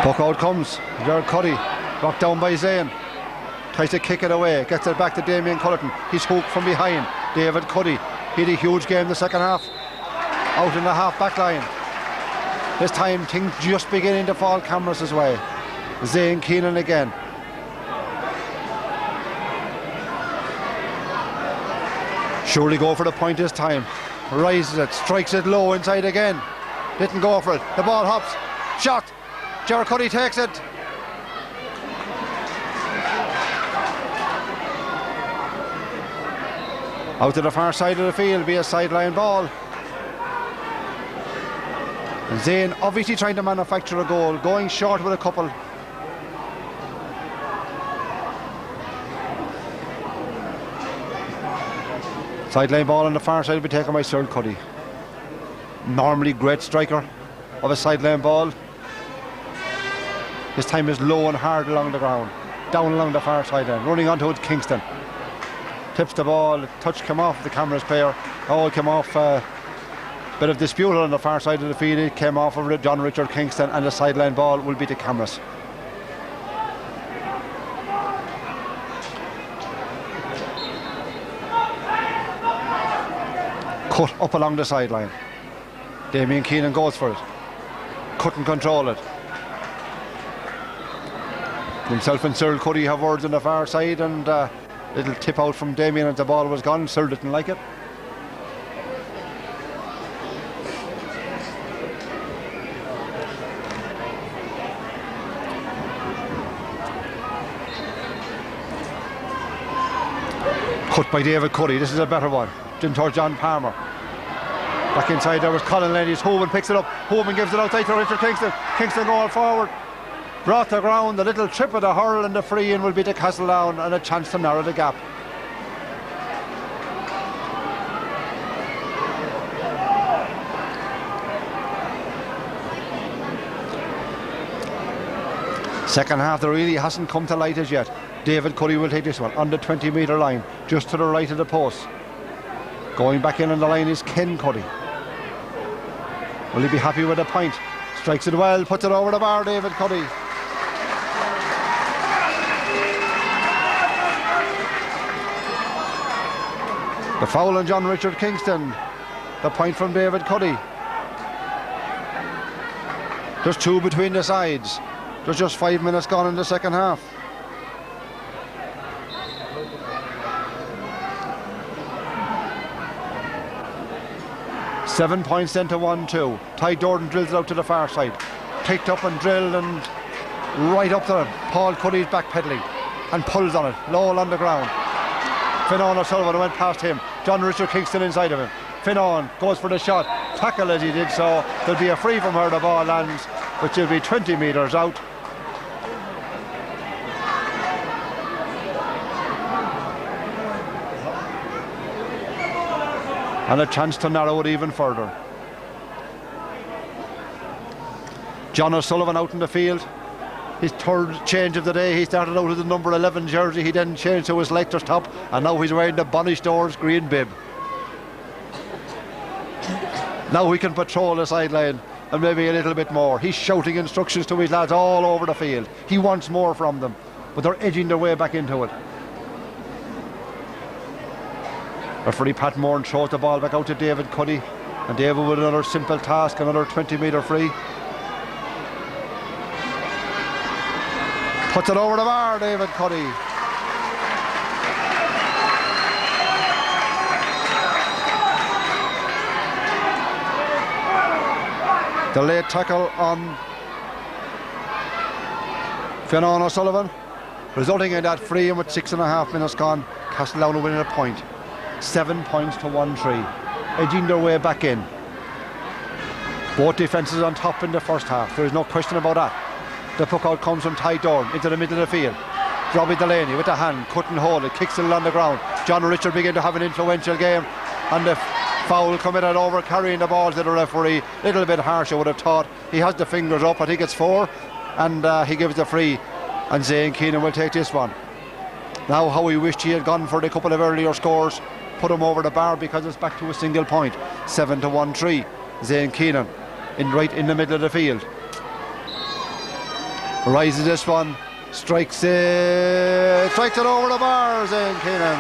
Puck out comes, Gerard Cuddy, knocked down by Zane. Tries to kick it away, gets it back to Damien Cullerton. He's hooked from behind. David Cuddy, he had a huge game the second half. Out in the half back line. This time things just beginning to fall Camross's way. Zane Keenan again. Surely go for the point this time. Rises it, strikes it low inside again. Didn't go for it. The ball hops. Shot. Gerard Cuddy takes it. Out to the far side of the field, be a sideline ball. Zane obviously trying to manufacture a goal, going short with a couple. Sideline ball on the far side will be taken by Gerard Cuddy. Normally great striker of a sideline ball. This time is low and hard along the ground. Down along the far sideline, running onto it Kingston. Tips the ball, touch came off the Camross player. Oh, came off bit of dispute on the far side of the field. It came off of John Richard Kingston, and the sideline ball will be to Camross. Cut up along the sideline. Damien Keenan goes for it. Couldn't control it. Himself and Cyril Cuddy have words on the far side, and little tip out from Damien and the ball was gone. Cyril didn't like it. Cut by David Cuddy. This is a better one. In towards John Palmer. Back inside there was Colin Lenny's. Hoban picks it up. Hoban gives it outside to Richard Kingston. Kingston going forward. Brought to ground. The little trip of the hurl and the free in will be to Castletown, and a chance to narrow the gap. Second half there really hasn't come to light as yet. David Cuddy will take this one on the 20-metre line, just to the right of the post. Going back in on the line is Ken Cuddy. Will he be happy with a point? Strikes it well, puts it over the bar, David Cuddy. The foul on John Richard Kingston. The point from David Cuddy. There's two between the sides. There's just 5 minutes gone in the second half. Seven points then to 1-2. Ty Jordan drills it out to the far side. Picked up and drilled and right up to it. Paul Cuddy's backpedaling and pulls on it, low on the ground. Fionnán O'Sullivan went past him. John Richard Kingston inside of him. Fionnán goes for the shot. Tackle as he did so. There'll be a free from where the ball lands, which will be 20 metres out. and a chance to narrow it even further. John O'Sullivan out in the field, his third change of the day. He started out with the number 11 jersey, he then changed to his lector's top, and now he's wearing the Bonnish Doors green bib. Now he can patrol the sideline and maybe a little bit more. He's shouting instructions to his lads all over the field. He wants more from them, but they're edging their way back into it. Referee Pat Moran throws the ball back out to David Cuddy, and David with another simple task, another 20-metre free. Puts it over the bar, David Cuddy. The late tackle on Fionn O'Sullivan, resulting in that free, and with 6.5 minutes gone, Castletown winning a point. 7 points to 1-3, edging their way back in. Both defences on top in the first half, there is no question about that. The puck out comes from Ty Dorn into the middle of the field. Robbie Delaney with the hand, couldn't hold it, kicks it on the ground. John Richard began to have an influential game, and the foul committed over carrying the ball to the referee. Little bit harsh, I would have thought. He has the fingers up, I think it's 4, and he gives the free, and Zane Keenan will take this one. Now how he wished he had gone for the couple of earlier scores, put him over the bar, because it's back to a single point. 7 to 1-3. Zane Keenan right in the middle of the field. Rises this one, strikes it over the bar, Zane Keenan.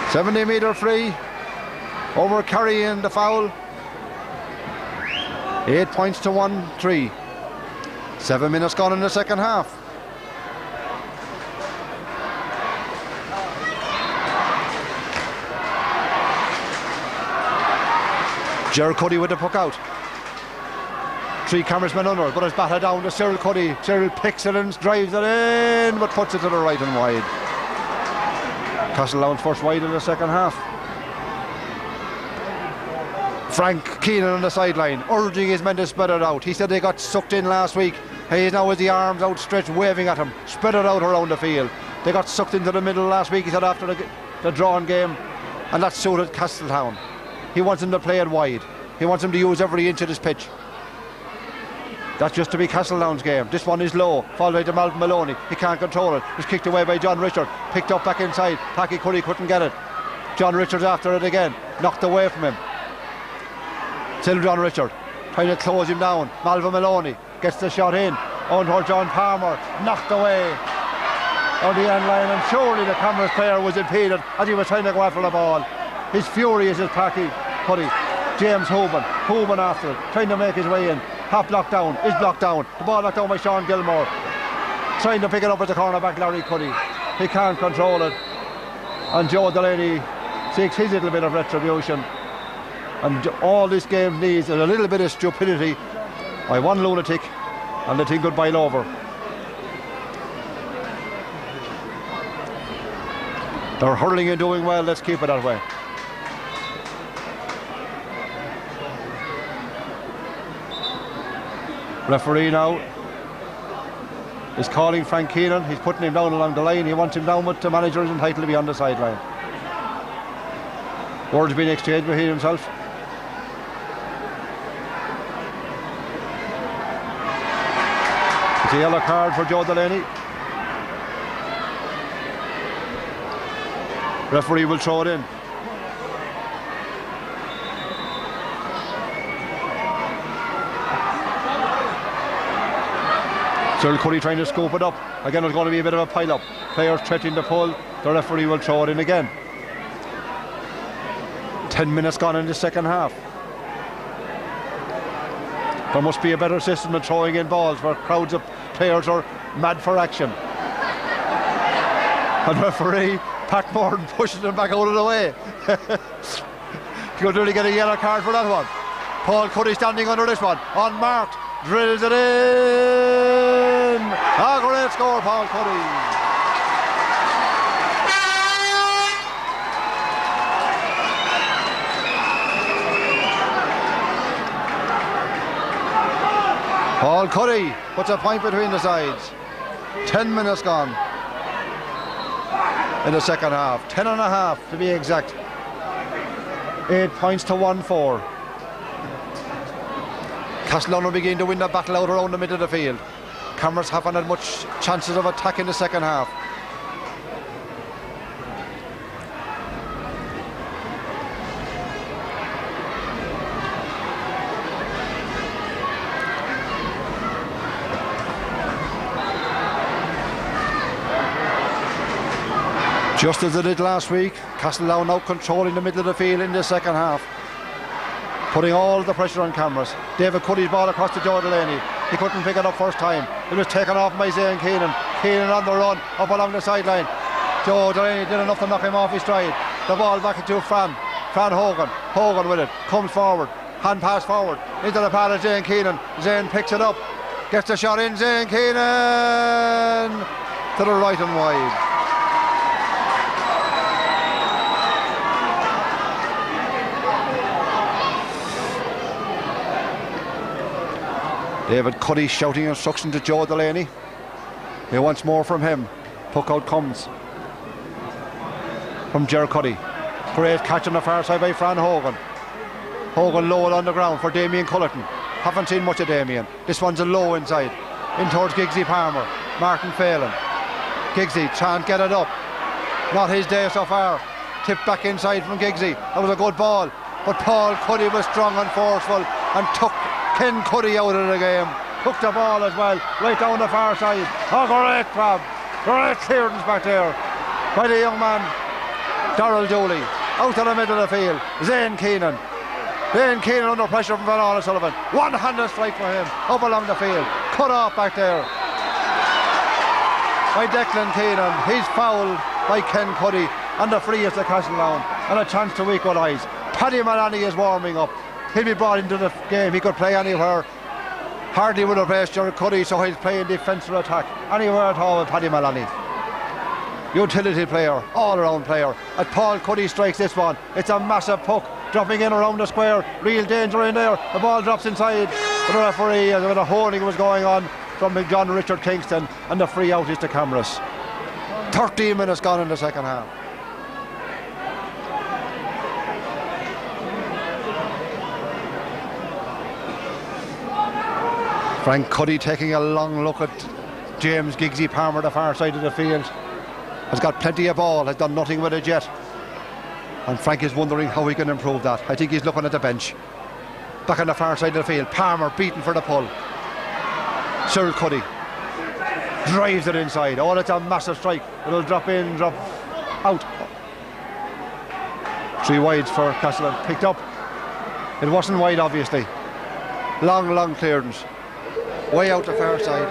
70-metre free, over carrying the foul. 8 points to 1-3. 7 minutes gone in the second half. Ger Cuddy with the puck out. 3 cameramen under, but it's batted down to Cyril Cuddy. Cyril picks it and drives it in, but puts it to the right and wide. Castletown's first wide in the second half. Frank Keenan on the sideline, urging his men to spread it out. He said they got sucked in last week. He is now with the arms outstretched, waving at them. Spread it out around the field. They got sucked into the middle last week, he said, after the drawn game, and that suited Castletown. He wants them to play it wide. He wants them to use every inch of this pitch. That's just to be Castletown's game. This one is low, followed by Malcolm Maloney. He can't control it. It's kicked away by John Richard. Picked up back inside. Packy Cuddy couldn't get it. John Richard's after it again. Knocked away from him. Still John Richard trying to close him down. Malcolm Maloney gets the shot in. On towards John Palmer. Knocked away on the end line, and surely the Camross player was impeded as he was trying to go after the ball. He's furious as Packy Cuddy. James Hoban after it, trying to make his way in. Half blocked down, is blocked down. The ball knocked down by Sean Gilmore. Trying to pick it up at the cornerback, Larry Cuddy. He can't control it. And Joe Delaney seeks his little bit of retribution. And all this game needs is a little bit of stupidity by one lunatic, and the thing could boil over. They're hurling and doing well, let's keep it that way. Referee now is calling Frank Keenan. He's putting him down along the line. He wants him down, but the manager is entitled to be on the sideline. Words being exchanged with himself. It's a yellow card for Joe Delaney. Referee will throw it in. Cyril Cuddy trying to scoop it up. Again, there's going to be a bit of a pile-up. Players threatening to pull. The referee will throw it in again. 10 minutes gone in the second half. There must be a better system than throwing in balls where crowds of players are mad for action. And referee Pat Moran pushes them back out of the way. Could really get a yellow card for that one. Paul Cuddy standing under this one. Unmarked. Drills it in. A great score, Paul Cuddy. Paul Cuddy puts a point between the sides. 10 minutes gone. in the second half. 10.5 to be exact. 8 points to 1-4. Castletown will begin to win the battle out around the middle of the field. Camross haven't had much chances of attack in the second half. Just as it did last week, Castletown now controlling the middle of the field in the second half, putting all the pressure on Camross. David Cuddy's ball across to Joe Delaney. He couldn't pick it up first time. It was taken off by Zane Keenan. Keenan on the run, up along the sideline. Joe Delaney did enough to knock him off his stride. The ball back into Fran Hogan. Hogan with it, comes forward, hand pass forward, into the path of Zane Keenan. Zane picks it up, gets the shot in. Zane Keenan to the right and wide. David Cuddy shouting instruction to Joe Delaney. He wants more from him. Puck out comes from Ger Cuddy. Great catch on the far side by Fran Hogan. Hogan low on the ground for Damien Cullerton. Haven't seen much of Damien. This one's a low inside. In towards Giggsy Palmer. Martin Phelan. Giggsy can't get it up. Not his day so far. Tipped back inside from Giggsy. That was a good ball. But Paul Cuddy was strong and forceful and took Ken Cuddy out of the game. Took the ball as well, right down the far side. Oh, great grab. Great clearance back there by the young man, Darrell Dooley. Out to the middle of the field. Zane Keenan. Zane Keenan under pressure from Van O'Sullivan. One-handed strike for him. Up along the field. Cut off back there by Declan Keenan. He's fouled by Ken Cuddy. And the free is to Castletown. And a chance to equalise. Paddy Maloney is warming up. He'll be brought into the game. He could play anywhere. Hardly would have placed Ger Cuddy, so he's playing defence or attack. Anywhere at all with Paddy Maloney. Utility player, all-around player. As Paul Cuddy strikes this one, it's a massive puck dropping in around the square. Real danger in there. The ball drops inside. But the referee, as a bit of holding was going on from John Richard Kingston, and the free out is to Camross. 13 minutes gone in the second half. Frank Cuddy taking a long look at James Giggsy Palmer, the far side of the field. Has got plenty of ball, has done nothing with it yet. And Frank is wondering how he can improve that. I think he's looking at the bench. Back on the far side of the field, Palmer beaten for the pull. Cyril Cuddy drives it inside. Oh, that's a massive strike. It'll drop in, drop out. 3 wides for Castletown. Picked up. It wasn't wide, obviously. Long clearance. Way out the far side.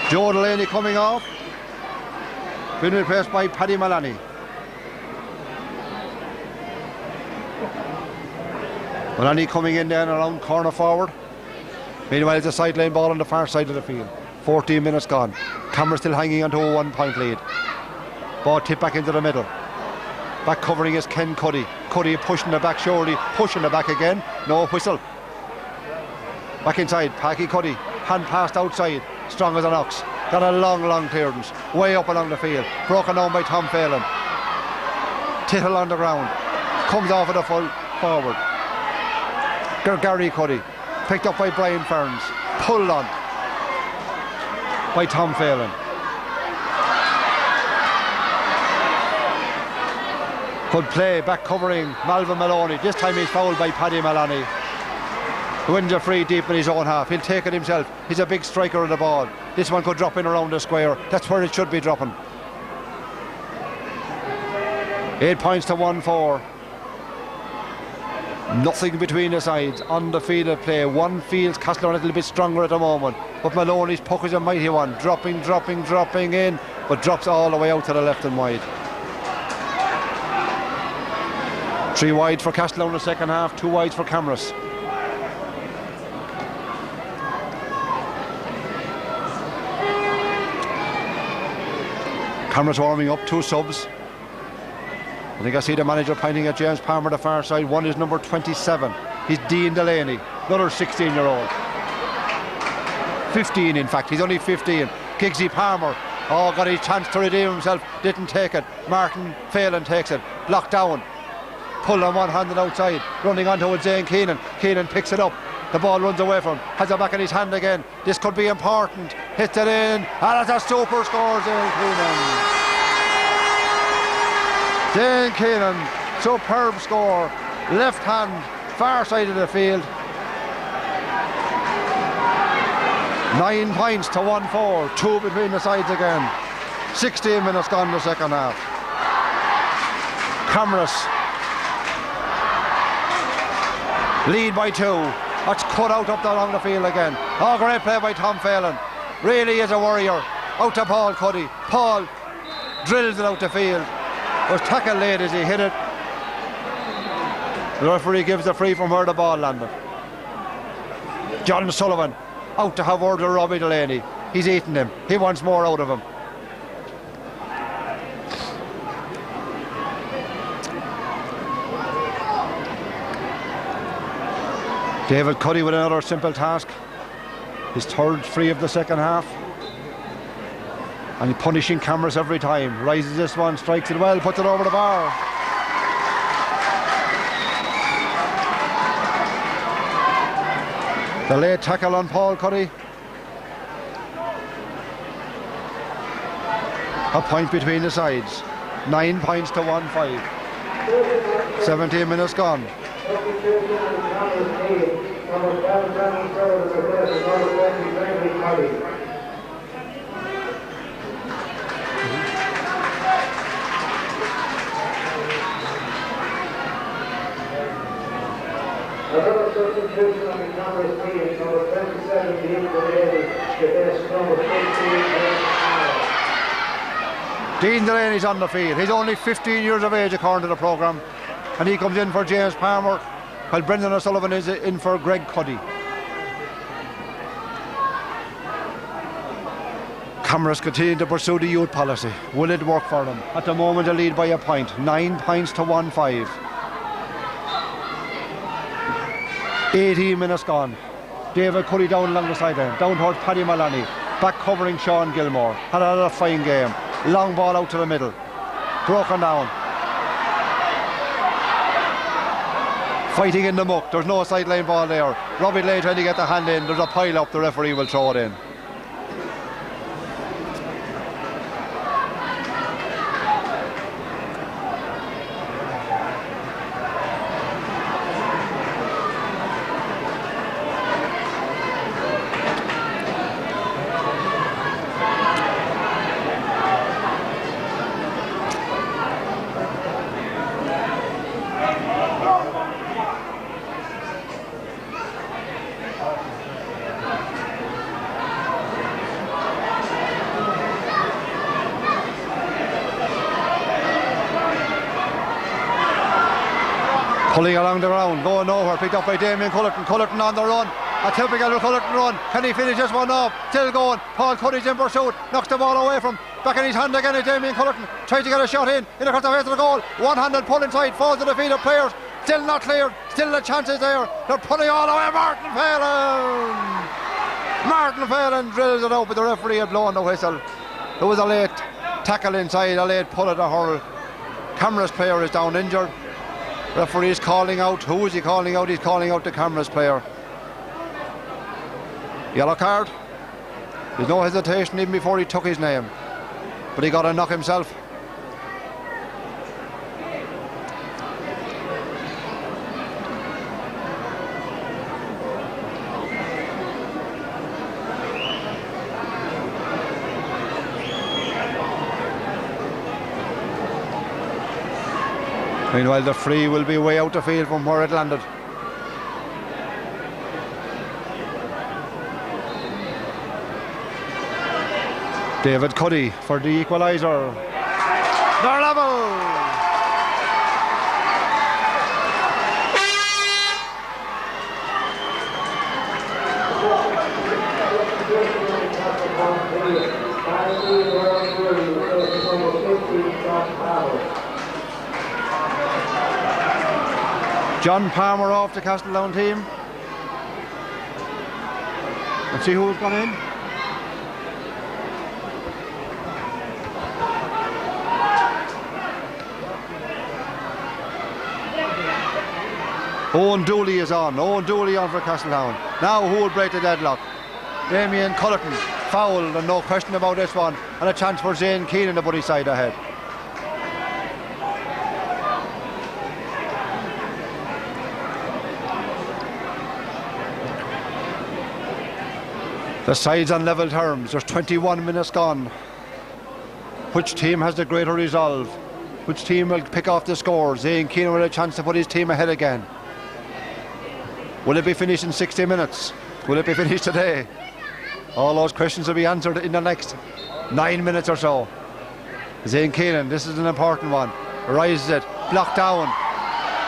Joe Delaney coming off. Been replaced by Paddy Maloney. Maloney coming in then around corner forward. Meanwhile, it's a sideline ball on the far side of the field. 14 minutes gone. Camross still hanging onto a 1-point lead. Ball tipped back into the middle. Back covering is Ken Cuddy. Cuddy pushing the back, surely pushing the back again. No whistle. Back inside, Packy Cuddy. Hand passed outside. Strong as an ox. Got a long clearance. Way up along the field. Broken down by Tom Phelan. Tittle on the ground. Comes off of the full forward. Gary Cuddy. Picked up by Brian Ferns. Pulled on by Tom Phelan. Good play, back covering Malvin Maloney. This time he's fouled by Paddy Maloney. Wins a free deep in his own half. He'll take it himself. He's a big striker of the ball. This one could drop in around the square. That's where it should be dropping. 8 points to 1-4. Nothing between the sides on the field of play. One feels Castletown a little bit stronger at the moment, but Maloney's puck is a mighty one. Dropping in, but drops all the way out to the left and wide. 3 wide for Castletown in the second half, 2 wides for Camross. Camross warming up, 2 subs. I think I see the manager pointing at James Palmer the far side. One is number 27, He's Dean Delaney, another 16-year-old. 15 in fact, he's only 15. Giggsy Palmer, oh, got his chance to redeem himself, didn't take it. Martin Phelan takes it, blocked down. Pulled on one-handed outside, running on towards Zane Keenan. Keenan picks it up. The ball runs away from him, has it back in his hand again. This could be important. Hits it in, and it's a super score, Zane Keenan. Zane Keenan, superb score. Left hand, far side of the field. 9 points to 1-4, 2 between the sides again. 16 minutes gone in the second half. Camross lead by 2. That's cut out up along the field again. Oh, great play by Tom Phelan. Really is a warrior. Out to Paul Cuddy. Paul drills it out the field. Was tackled late as he hit it. The referee gives the free from where the ball landed. John Sullivan out to have word with Robbie Delaney. He's eating him. He wants more out of him. David Cuddy with another simple task. His third free of the second half. And he's punishing Camross every time. Rises this one, strikes it well, puts it over the bar. The late tackle on Paul Cuddy. A point between the sides. 9 points to 1-5. 17 minutes gone. Another substitution on the Camross team, number 27, Dean Delaney, the best number 15, Dean Delaney's on the field. He's only 15 years of age according to the programme, and he comes in for James Palmer, while Brendan O'Sullivan is in for Greg Cuddy. Camross continue to pursue the youth policy. Will it work for them? At the moment they lead by a point. 9 points to 1-5. 18 minutes gone. David Cuddy down along the sideline, down towards Paddy Maloney, back covering Sean Gilmore. Had another fine game. Long ball out to the middle, broken down. Fighting in the muck, there's no sideline ball there. Robbie Lay trying to get the hand in, there's a pile up, the referee will throw it in. Pulling along the ground, going nowhere, picked up by Damien Cullerton. Cullerton on the run, a typical Cullerton run. Can he finish this one off? Still going. Paul Cuddy's in pursuit, knocks the ball away from. Back in his hand again is Damien Cullerton. Tries to get a shot in across the face of the goal. One-handed pull inside, falls to the feet of players. Still not cleared, still the chances there. They're pulling all away. Martin Phelan drills it out, but the referee had blown the whistle. There was a late tackle inside, a late pull at a hurl. Camross player is down injured. Referee is calling out. Who is he calling out? He's calling out the Camross player. Yellow card. There's no hesitation even before he took his name. But he got a knock himself. Meanwhile, the free will be way out the field from where it landed. David Cuddy for the equaliser. They're level! John Palmer off the Castletown team. Let's see who's gone in. Owen Dooley is on. Owen Dooley on for Castletown. Now who will break the deadlock? Damien Cullerton fouled, and no question about this one. And a chance for Zane Keenan, the buddy side ahead. The sides on level terms. There's 21 minutes gone. Which team has the greater resolve? Which team will pick off the score? Zane Keenan with a chance to put his team ahead again. Will it be finished in 60 minutes? Will it be finished today? All those questions will be answered in the next 9 minutes or so. Zane Keenan, this is an important one. Rises it, blocked down.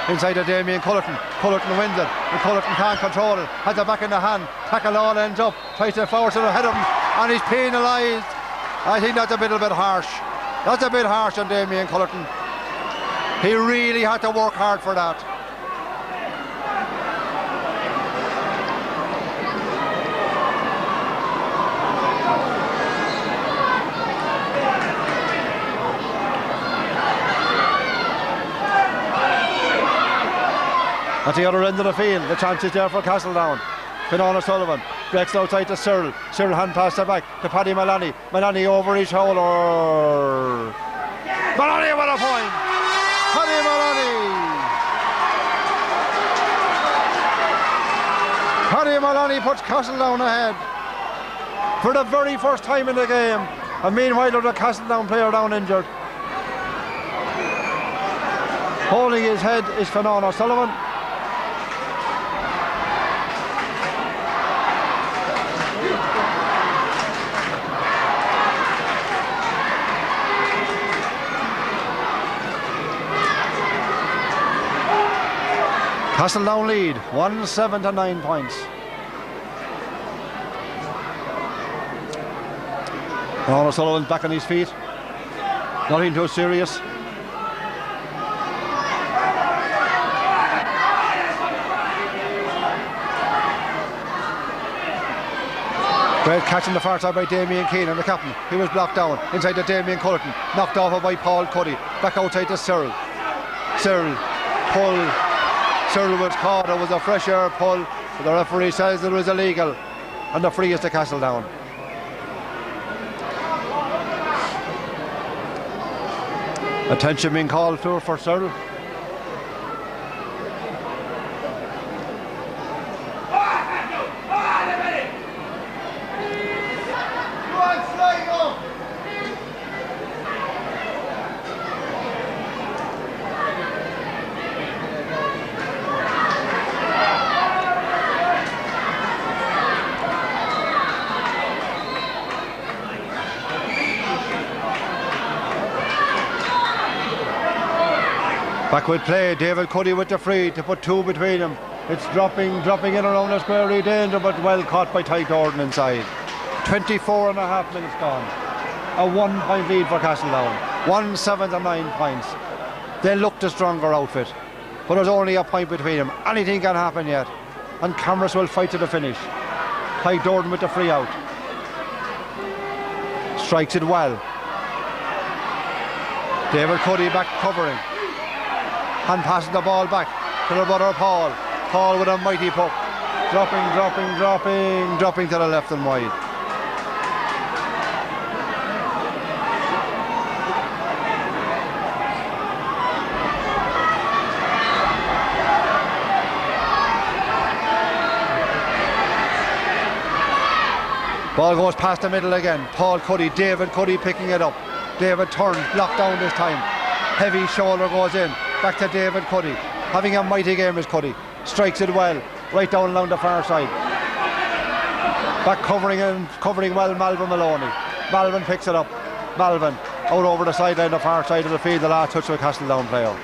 Inside to Damien Cullerton. Cullerton wins it, and Cullerton can't control it. Has it back in the hand. Tackle all ends up. Tries to force it ahead of him, and he's penalised. I think that's a little bit harsh. That's a bit harsh on Damien Cullerton. He really had to work hard for that. At the other end of the field, the chance is there for Castletown. Fionnán Sullivan breaks outside to Cyril. Cyril hand pass it back to Paddy Maloney. Maloney over his shoulder. Maloney with a point. Paddy Maloney. Paddy Maloney puts Castletown ahead for the very first time in the game. And meanwhile, there's a Castletown player down injured. Holding his head is Fionnán Sullivan. Castletown lead, 1-7 to 9 points. Fionnán Sullivan's back on his feet. Nothing too serious. Great catch on the far side by Damien Keenan, the captain. He was blocked down. Inside to Damien Cullerton. Knocked off by Paul Cuddy. Back outside to Cyril. Cyril pull. Cyril was caught. It was a fresh air pull. But the referee says it was illegal. And the free is to Castletown. Attention being called for Cyril. Backward play, David Cuddy with the free to put two between them. It's dropping in around the square area danger, but well caught by Ty Gordon inside. 24 and a half minutes gone. A 1 point lead for Castletown. 1-7 to 9 points. They look the stronger outfit, but there's only a point between them. Anything can happen yet. And Camross will fight to the finish. Ty Gordon with the free out. Strikes it well. David Cuddy back covering. And passing the ball back to the brother Paul. Paul with a mighty puck. Dropping to the left and wide. Ball goes past the middle again. Paul Cuddy, David Cuddy picking it up. David turns, blocked down this time. Heavy shoulder goes in. Back to David Cuddy. Having a mighty game is Cuddy. Strikes it well. Right down along the far side. Back covering well Malvin Maloney. Malvin picks it up. Malvin out over the sideline, the far side of the field. The last touch of a Castletown player.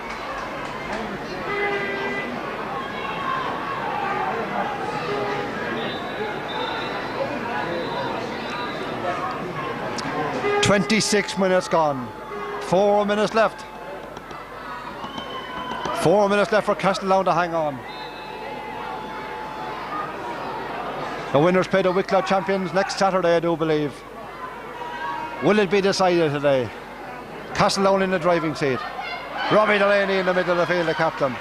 .26 minutes gone. 4 minutes left. 4 minutes left for Castletown to hang on. The winners play the Wicklow champions next Saturday, I do believe. Will it be decided today? Castletown in the driving seat. Robbie Delaney in the middle of the field, the captain.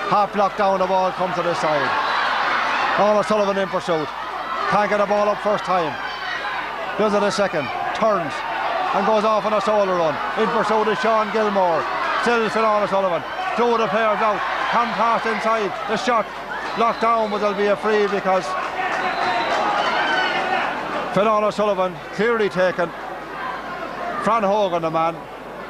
Half blocked down, the ball comes to the side. Ola Sullivan in pursuit. Can't get the ball up first time. Does it a second. Turns and goes off on a solo run. In pursuit is Sean Gilmore. Still Ola Sullivan. Two of the players out. Camross inside. The shot locked down, but there'll be a free because Ola Sullivan clearly taken. Fran Hogan, the man.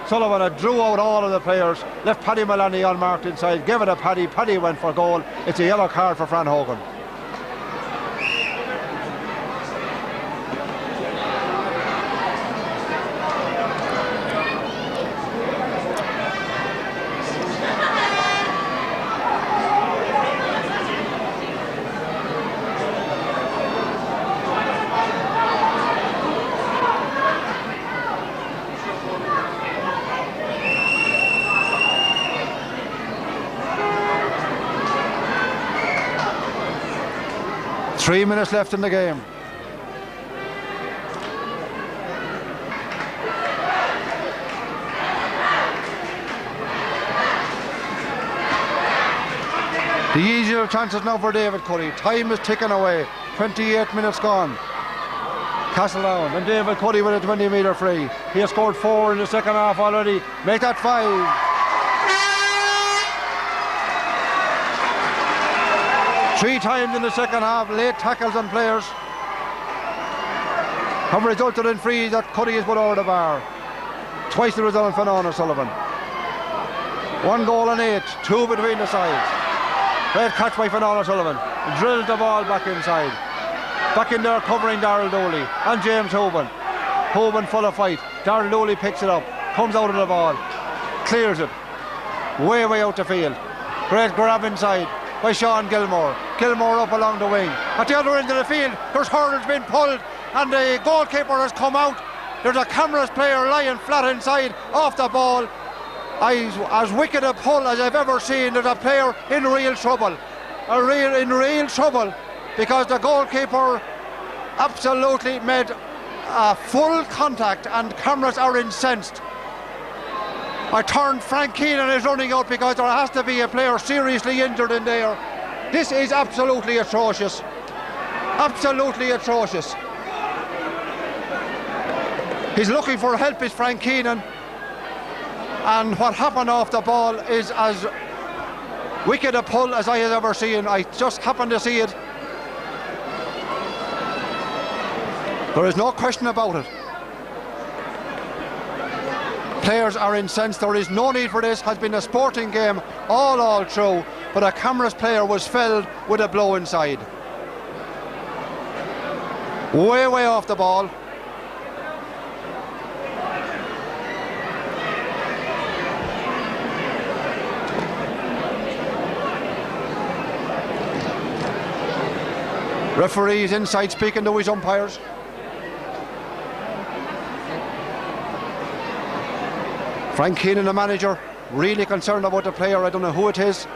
Sullivan drew out all of the players, left Paddy Maloney unmarked inside, gave it a Paddy. Paddy went for goal. It's a yellow card for Fran Hogan. Three minutes left in the game. The easier chances now for David Cuddy. Time is ticking away. 28 minutes gone. Castletown and David Cuddy with a 20-metre free. He has scored 4 in the second half already. Make that 5. 3 times in the second half, late tackles on players have resulted in frees that Cuddy has put over the bar. Twice the result for Ola Sullivan. 1 goal and 8, 2 between the sides. Great catch by Ola Sullivan. Drilled the ball back inside. Back in there covering Darrell Dooley and James Hoban. Hoban full of fight. Darrell Dooley picks it up, comes out of the ball, clears it. Way out the field. Great grab inside by Sean Gilmore. Gilmore up along the wing. At the other end of the field, there's hurdles being pulled and the goalkeeper has come out. There's a Camross player lying flat inside off the ball. As wicked a pull as I've ever seen. There's a player in real trouble. In real trouble because the goalkeeper absolutely made a full contact and Camross are incensed. I turned Frank Keenan is running out because there has to be a player seriously injured in there. This is absolutely atrocious. Absolutely atrocious. He's looking for help, is Frank Keenan. And what happened off the ball is as wicked a pull as I have ever seen. I just happened to see it. There is no question about it. Players are incensed. There is no need for this. Has been a sporting game all through, but a Camross player was felled with a blow inside. Way off the ball. Referees inside speaking to his umpires. Frank Keenan, the manager, really concerned about the player. I don't know who it is.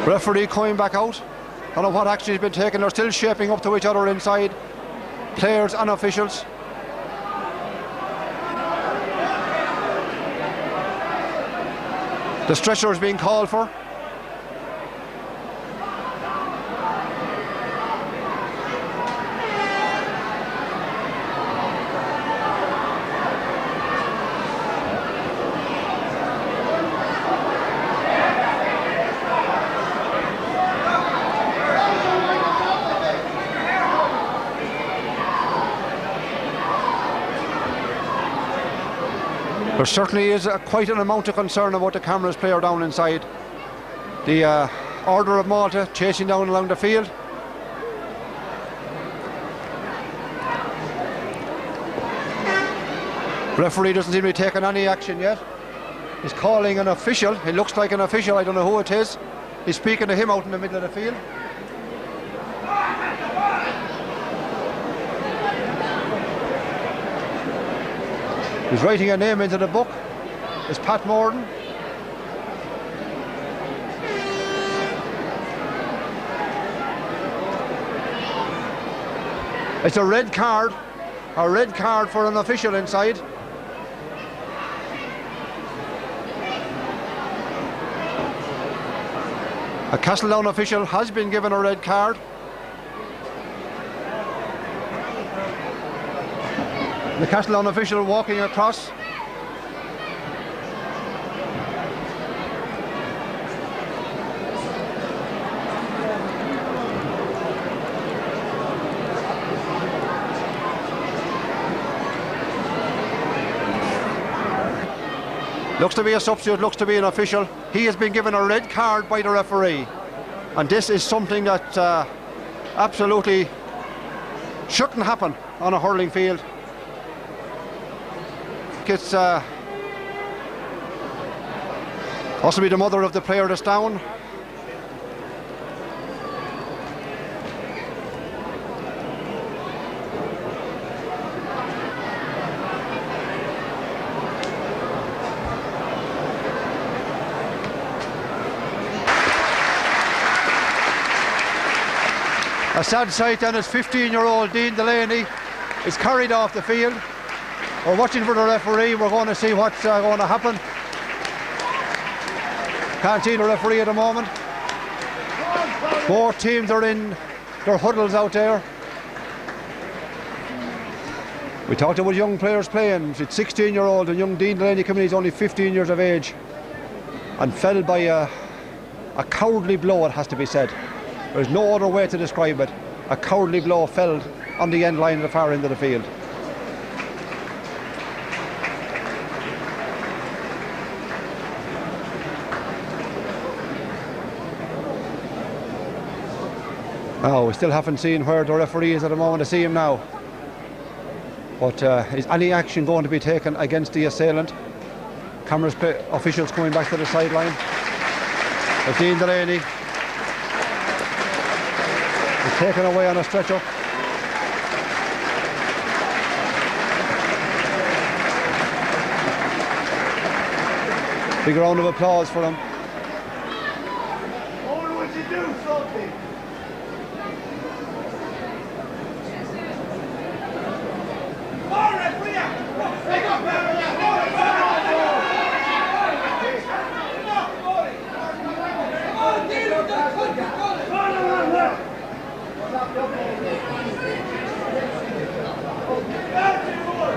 Referee coming back out. Don't know what action has been taken. They're still shaping up to each other inside. Players and officials. The stretcher is being called for. There certainly is quite an amount of concern about the Camross player down inside. The Order of Malta chasing down along the field. Referee doesn't seem to be taking any action yet. He's calling an official. It looks like an official. I don't know who it is. He's speaking to him out in the middle of the field. He's writing a name into the book. It's Pat Moran. It's a red card for an official inside. A Castletown official has been given a red card. The Castletown official walking across. Looks to be a substitute, looks to be an official. He has been given a red card by the referee. And this is something that absolutely shouldn't happen on a hurling field. It's possibly the mother of the player that's down. A sad sight, and his 15-year-old Dean Delaney is carried off the field. We're watching for the referee. We're going to see what's going to happen. Can't see the referee at the moment. Both teams are in their huddles out there. We talked about young players playing. It's 16-year-old and young Dean Delaney coming in. He's only 15 years of age and fell by a cowardly blow, it has to be said. There's no other way to describe it. A cowardly blow fell on the end line at the far end of the field. Oh, we still haven't seen where the referee is at the moment. I see him now. But is any action going to be taken against the assailant? Camross officials coming back to the sideline. But Dean Delaney is taken away on a stretcher. Big round of applause for him. Would you do something?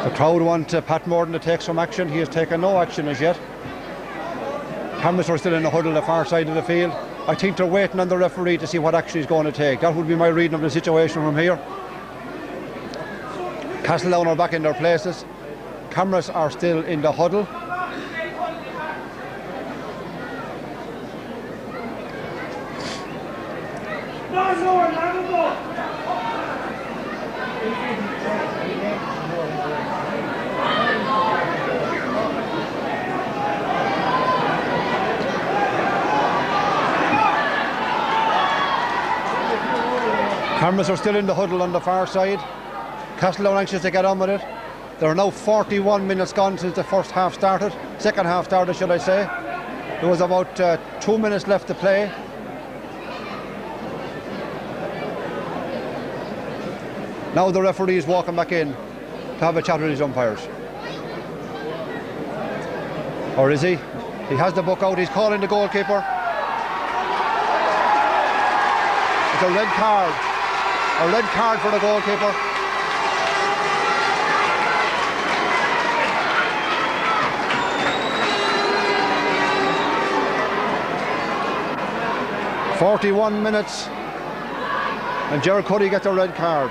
The crowd want Pat Moran to take some action. He has taken no action as yet. Camross are still in the huddle at the far side of the field. I think they're waiting on the referee to see what action he's going to take. That would be my reading of the situation from here. Castletown are back in their places. Camross are still in the huddle. Camross are still in the huddle on the far side. Castletown anxious to get on with it. There are now 41 minutes gone since the first half started. Second half started, should I say. There was about 2 minutes left to play. Now the referee is walking back in to have a chat with his umpires. Or is he? He has the book out. He's calling the goalkeeper. It's a red card. A red card for the goalkeeper. "41 minutes and Graiguecullen gets a red card.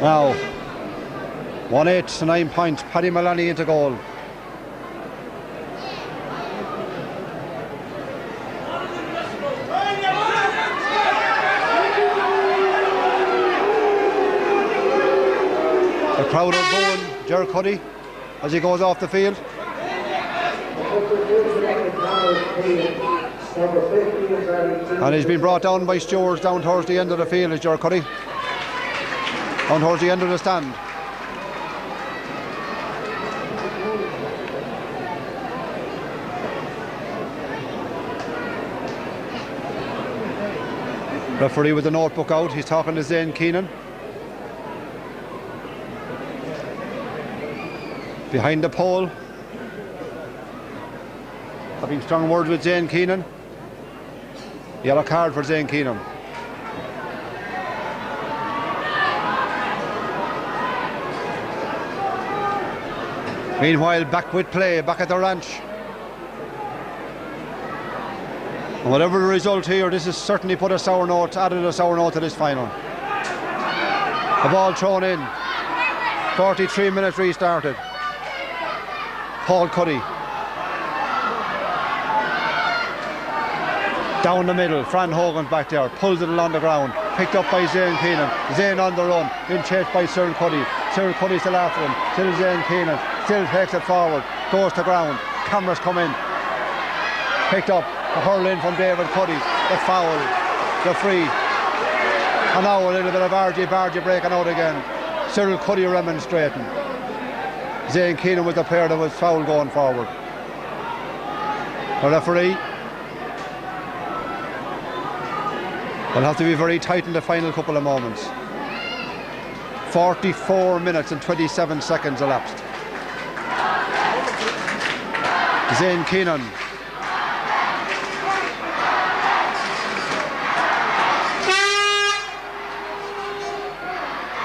Now, 1-8 to 9 points. Paddy Maloney into goal. The crowd are booing Ger Cuddy as he goes off the field. And he's been brought down by stewards down towards the end of the field, is Ger Cuddy. Down towards the end of the stand. Referee with the notebook out, he's talking to Zane Keenan. Behind the pole. Having strong words with Zane Keenan. Yellow card for Zane Keenan. Meanwhile, back with play, back at the ranch. And whatever the result here, this has certainly put a sour note, added a sour note to this final. The ball thrown in. 43 minutes restarted. Paul Cuddy. Down the middle, Fran Hogan's back there, pulls it along the ground, picked up by Zane Keenan. Zane on the run, being chased by Cyril Cuddy. Cyril Cuddy still after him, still Zane Keenan, still takes it forward, goes to ground. Camross come in, picked up, a hurl in from David Cuddy, the foul, the free. And now a little bit of Bargy breaking out again. Cyril Cuddy remonstrating. Zane Keenan was the player that was foul going forward. The referee will have to be very tight in the final couple of moments. 44 minutes and 27 seconds elapsed. Zane Keenan.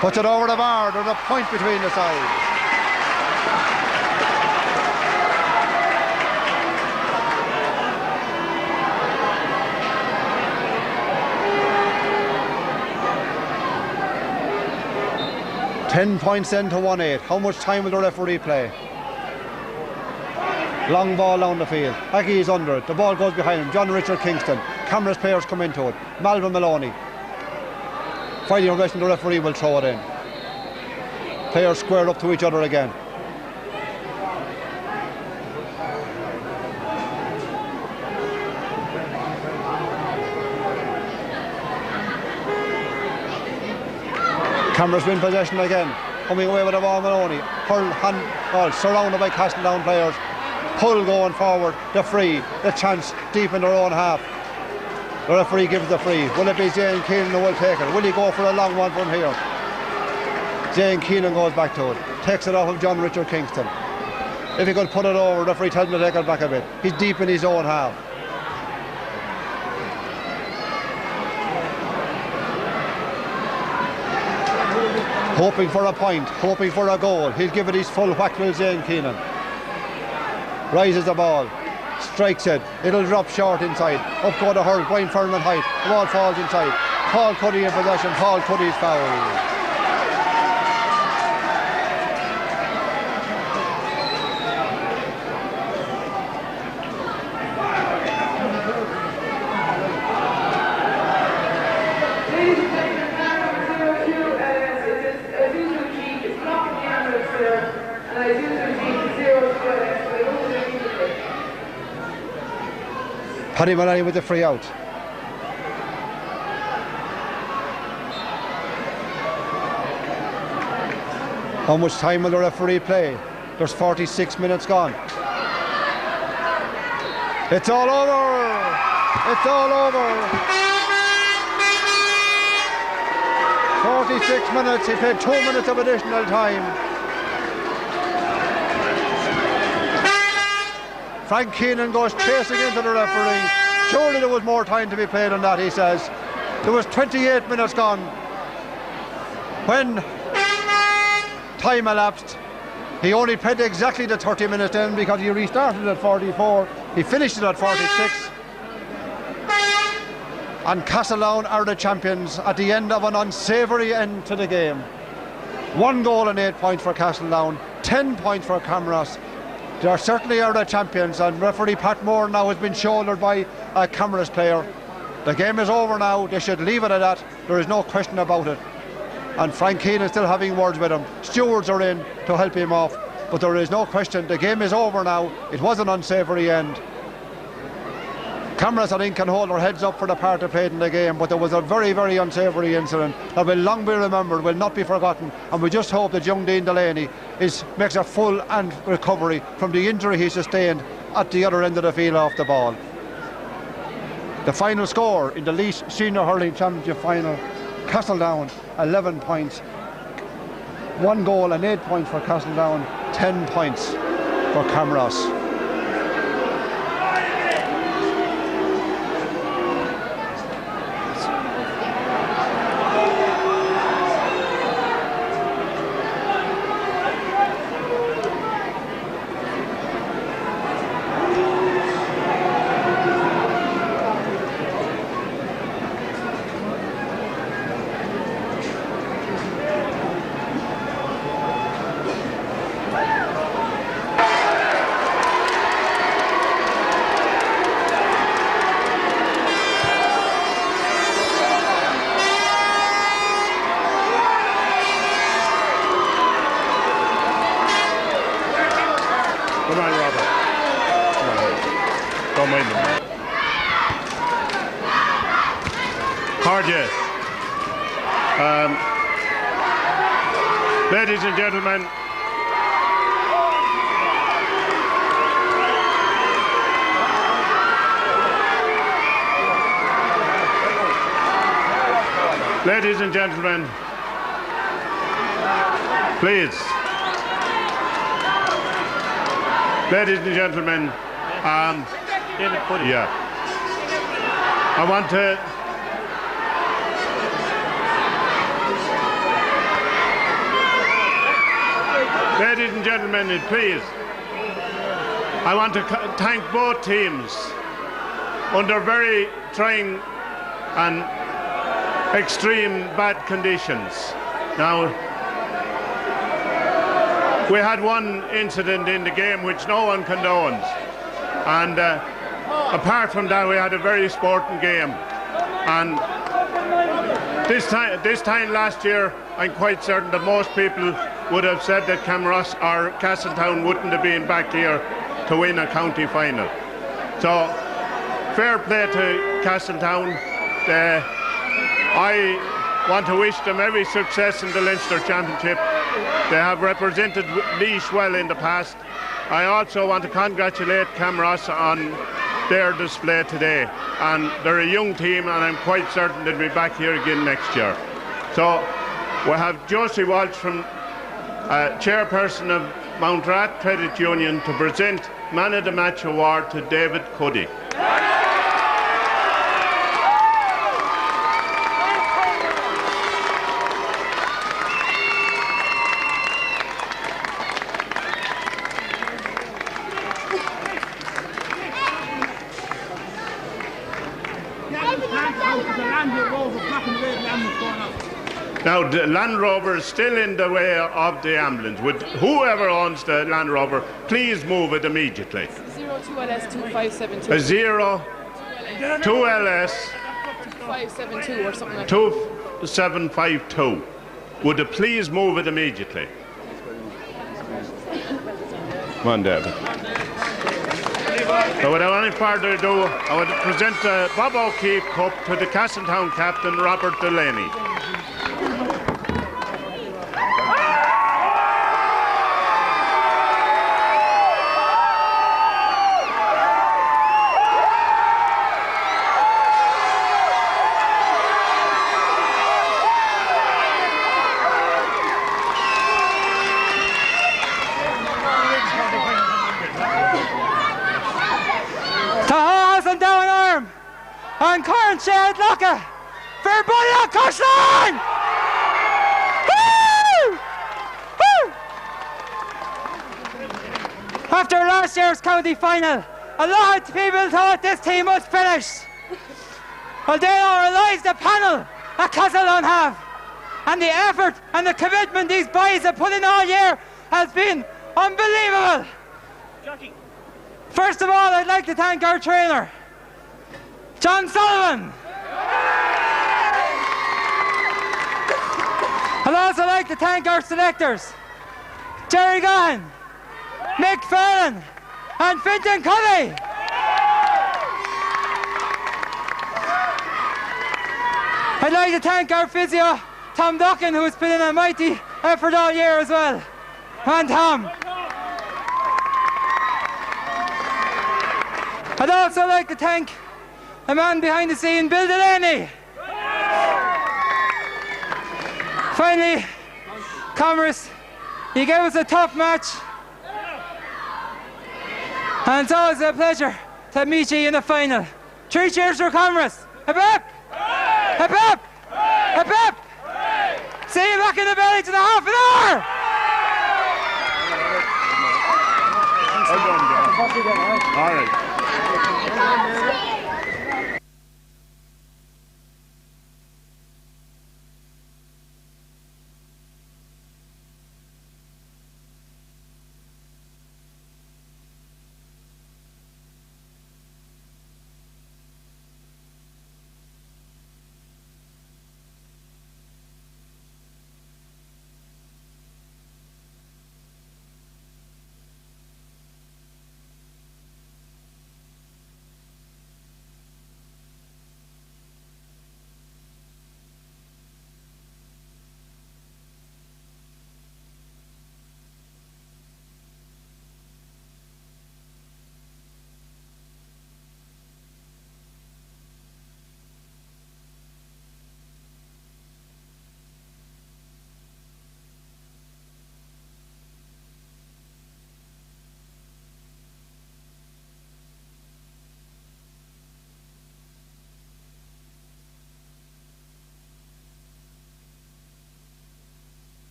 Puts it over the bar, there's a point between the sides. Ten points in to 1-8. How much time will the referee play? Long ball down the field. Aggie is under it. The ball goes behind him. John Richard Kingston. Camross players come into it. Malvern Maloney. Fighting arrest and the referee will throw it in. Players square up to each other again. Camross win possession again. Coming away with the ball, Maloney. Surrounded by Castletown players. Pull going forward. The free. The chance deep in their own half. The referee gives the free. Will it be Zane Keenan who will take it? Will he go for a long one from here? Zane Keenan goes back to it. Takes it off of John Richard Kingston. If he could put it over, the referee tells him to take it back a bit. He's deep in his own half. Hoping for a point, hoping for a goal. He'll give it his full whack to Zane Keenan. Rises the ball, strikes it, it'll drop short inside. Up go the hurl, Brian Furman height, the ball falls inside. Paul Cuddy in possession, Paul Cuddy's foul. Paddy Maloney with the free out. How much time will the referee play? There's 46 minutes gone. It's all over! It's all over! 46 minutes, he played 2 minutes of additional time. Frank Keenan goes chasing into the referee. Surely there was more time to be played than that, he says. There was 28 minutes gone when time elapsed. He only played exactly the 30 minutes in because he restarted at 44. He finished it at 46. And Castletown are the champions at the end of an unsavoury end to the game. 1 goal and 8 points for Castletown, 10 points for Camross. They are certainly the champions, and referee Pat Moore now has been shouldered by a Camross player. The game is over now. They should leave it at that. There is no question about it. And Frank Keane is still having words with him. Stewards are in to help him off, but there is no question. The game is over now. It was an unsavoury end. Camross, I think, can hold their heads up for the part they played in the game, but there was a very, very unsavoury incident that will long be remembered, will not be forgotten, and we just hope that young Dean Delaney makes a full and recovery from the injury he sustained at the other end of the field off the ball. The final score in the Laois Senior Hurling Championship final, Castletown 11 points, 1 goal and 8 points for Castletown, 10 points for Camross. Come on, Robert. Don't mind them. Hard yet. Ladies and gentlemen, please. Ladies and gentlemen, yeah, I want to ladies and gentlemen, please, I want to thank both teams under very trying and extreme bad conditions. Now, we had one incident in the game which no one condones, and apart from that we had a very sporting game. And this time last year I'm quite certain that most people would have said that Camross or Castletown wouldn't have been back here to win a county final. So fair play to Castletown. I want to wish them every success in the Leinster Championship. They have represented Laois well in the past. I also want to congratulate Camross on their display today. And they're a young team, and I'm quite certain they'll be back here again next year. So we have Josie Walsh, from chairperson of Mountrat Credit Union, to present Man of the Match award to David Cuddy. Now, the Land Rover is still in the way of the ambulance. Would whoever owns the Land Rover please move it immediately? 02LS 2572. A 02LS 2572 or something like that. 2752. Would you please move it immediately? Come on, David. So without any further ado, I would present the Bob O'Keefe Cup to the Castletown captain, Robert Delaney. And current Shade Lucka for everybody on Coastline! Woo! Woo! After last year's county final, a lot of people thought this team was finished. Well, they don't realise the panel that Castletown have. and the effort and the commitment these boys have put in all year has been unbelievable. First of all, I'd like to thank our trainer, John Sullivan. I'd also like to thank our selectors, Jerry Gahan, Mick Farron and Fintan Cully. I'd like to thank our physio, Tom Duckin, who has put in a mighty effort all year as well. And Tom. I'd also like to thank the man behind the scene, Bill Delaney. Finally, Camross, you gave us a tough match. And it's always a pleasure to meet you in the final. 3 cheers for Camross. Hip hip! Hip hip! Hip hip! See you back in the village in a half an hour! All right.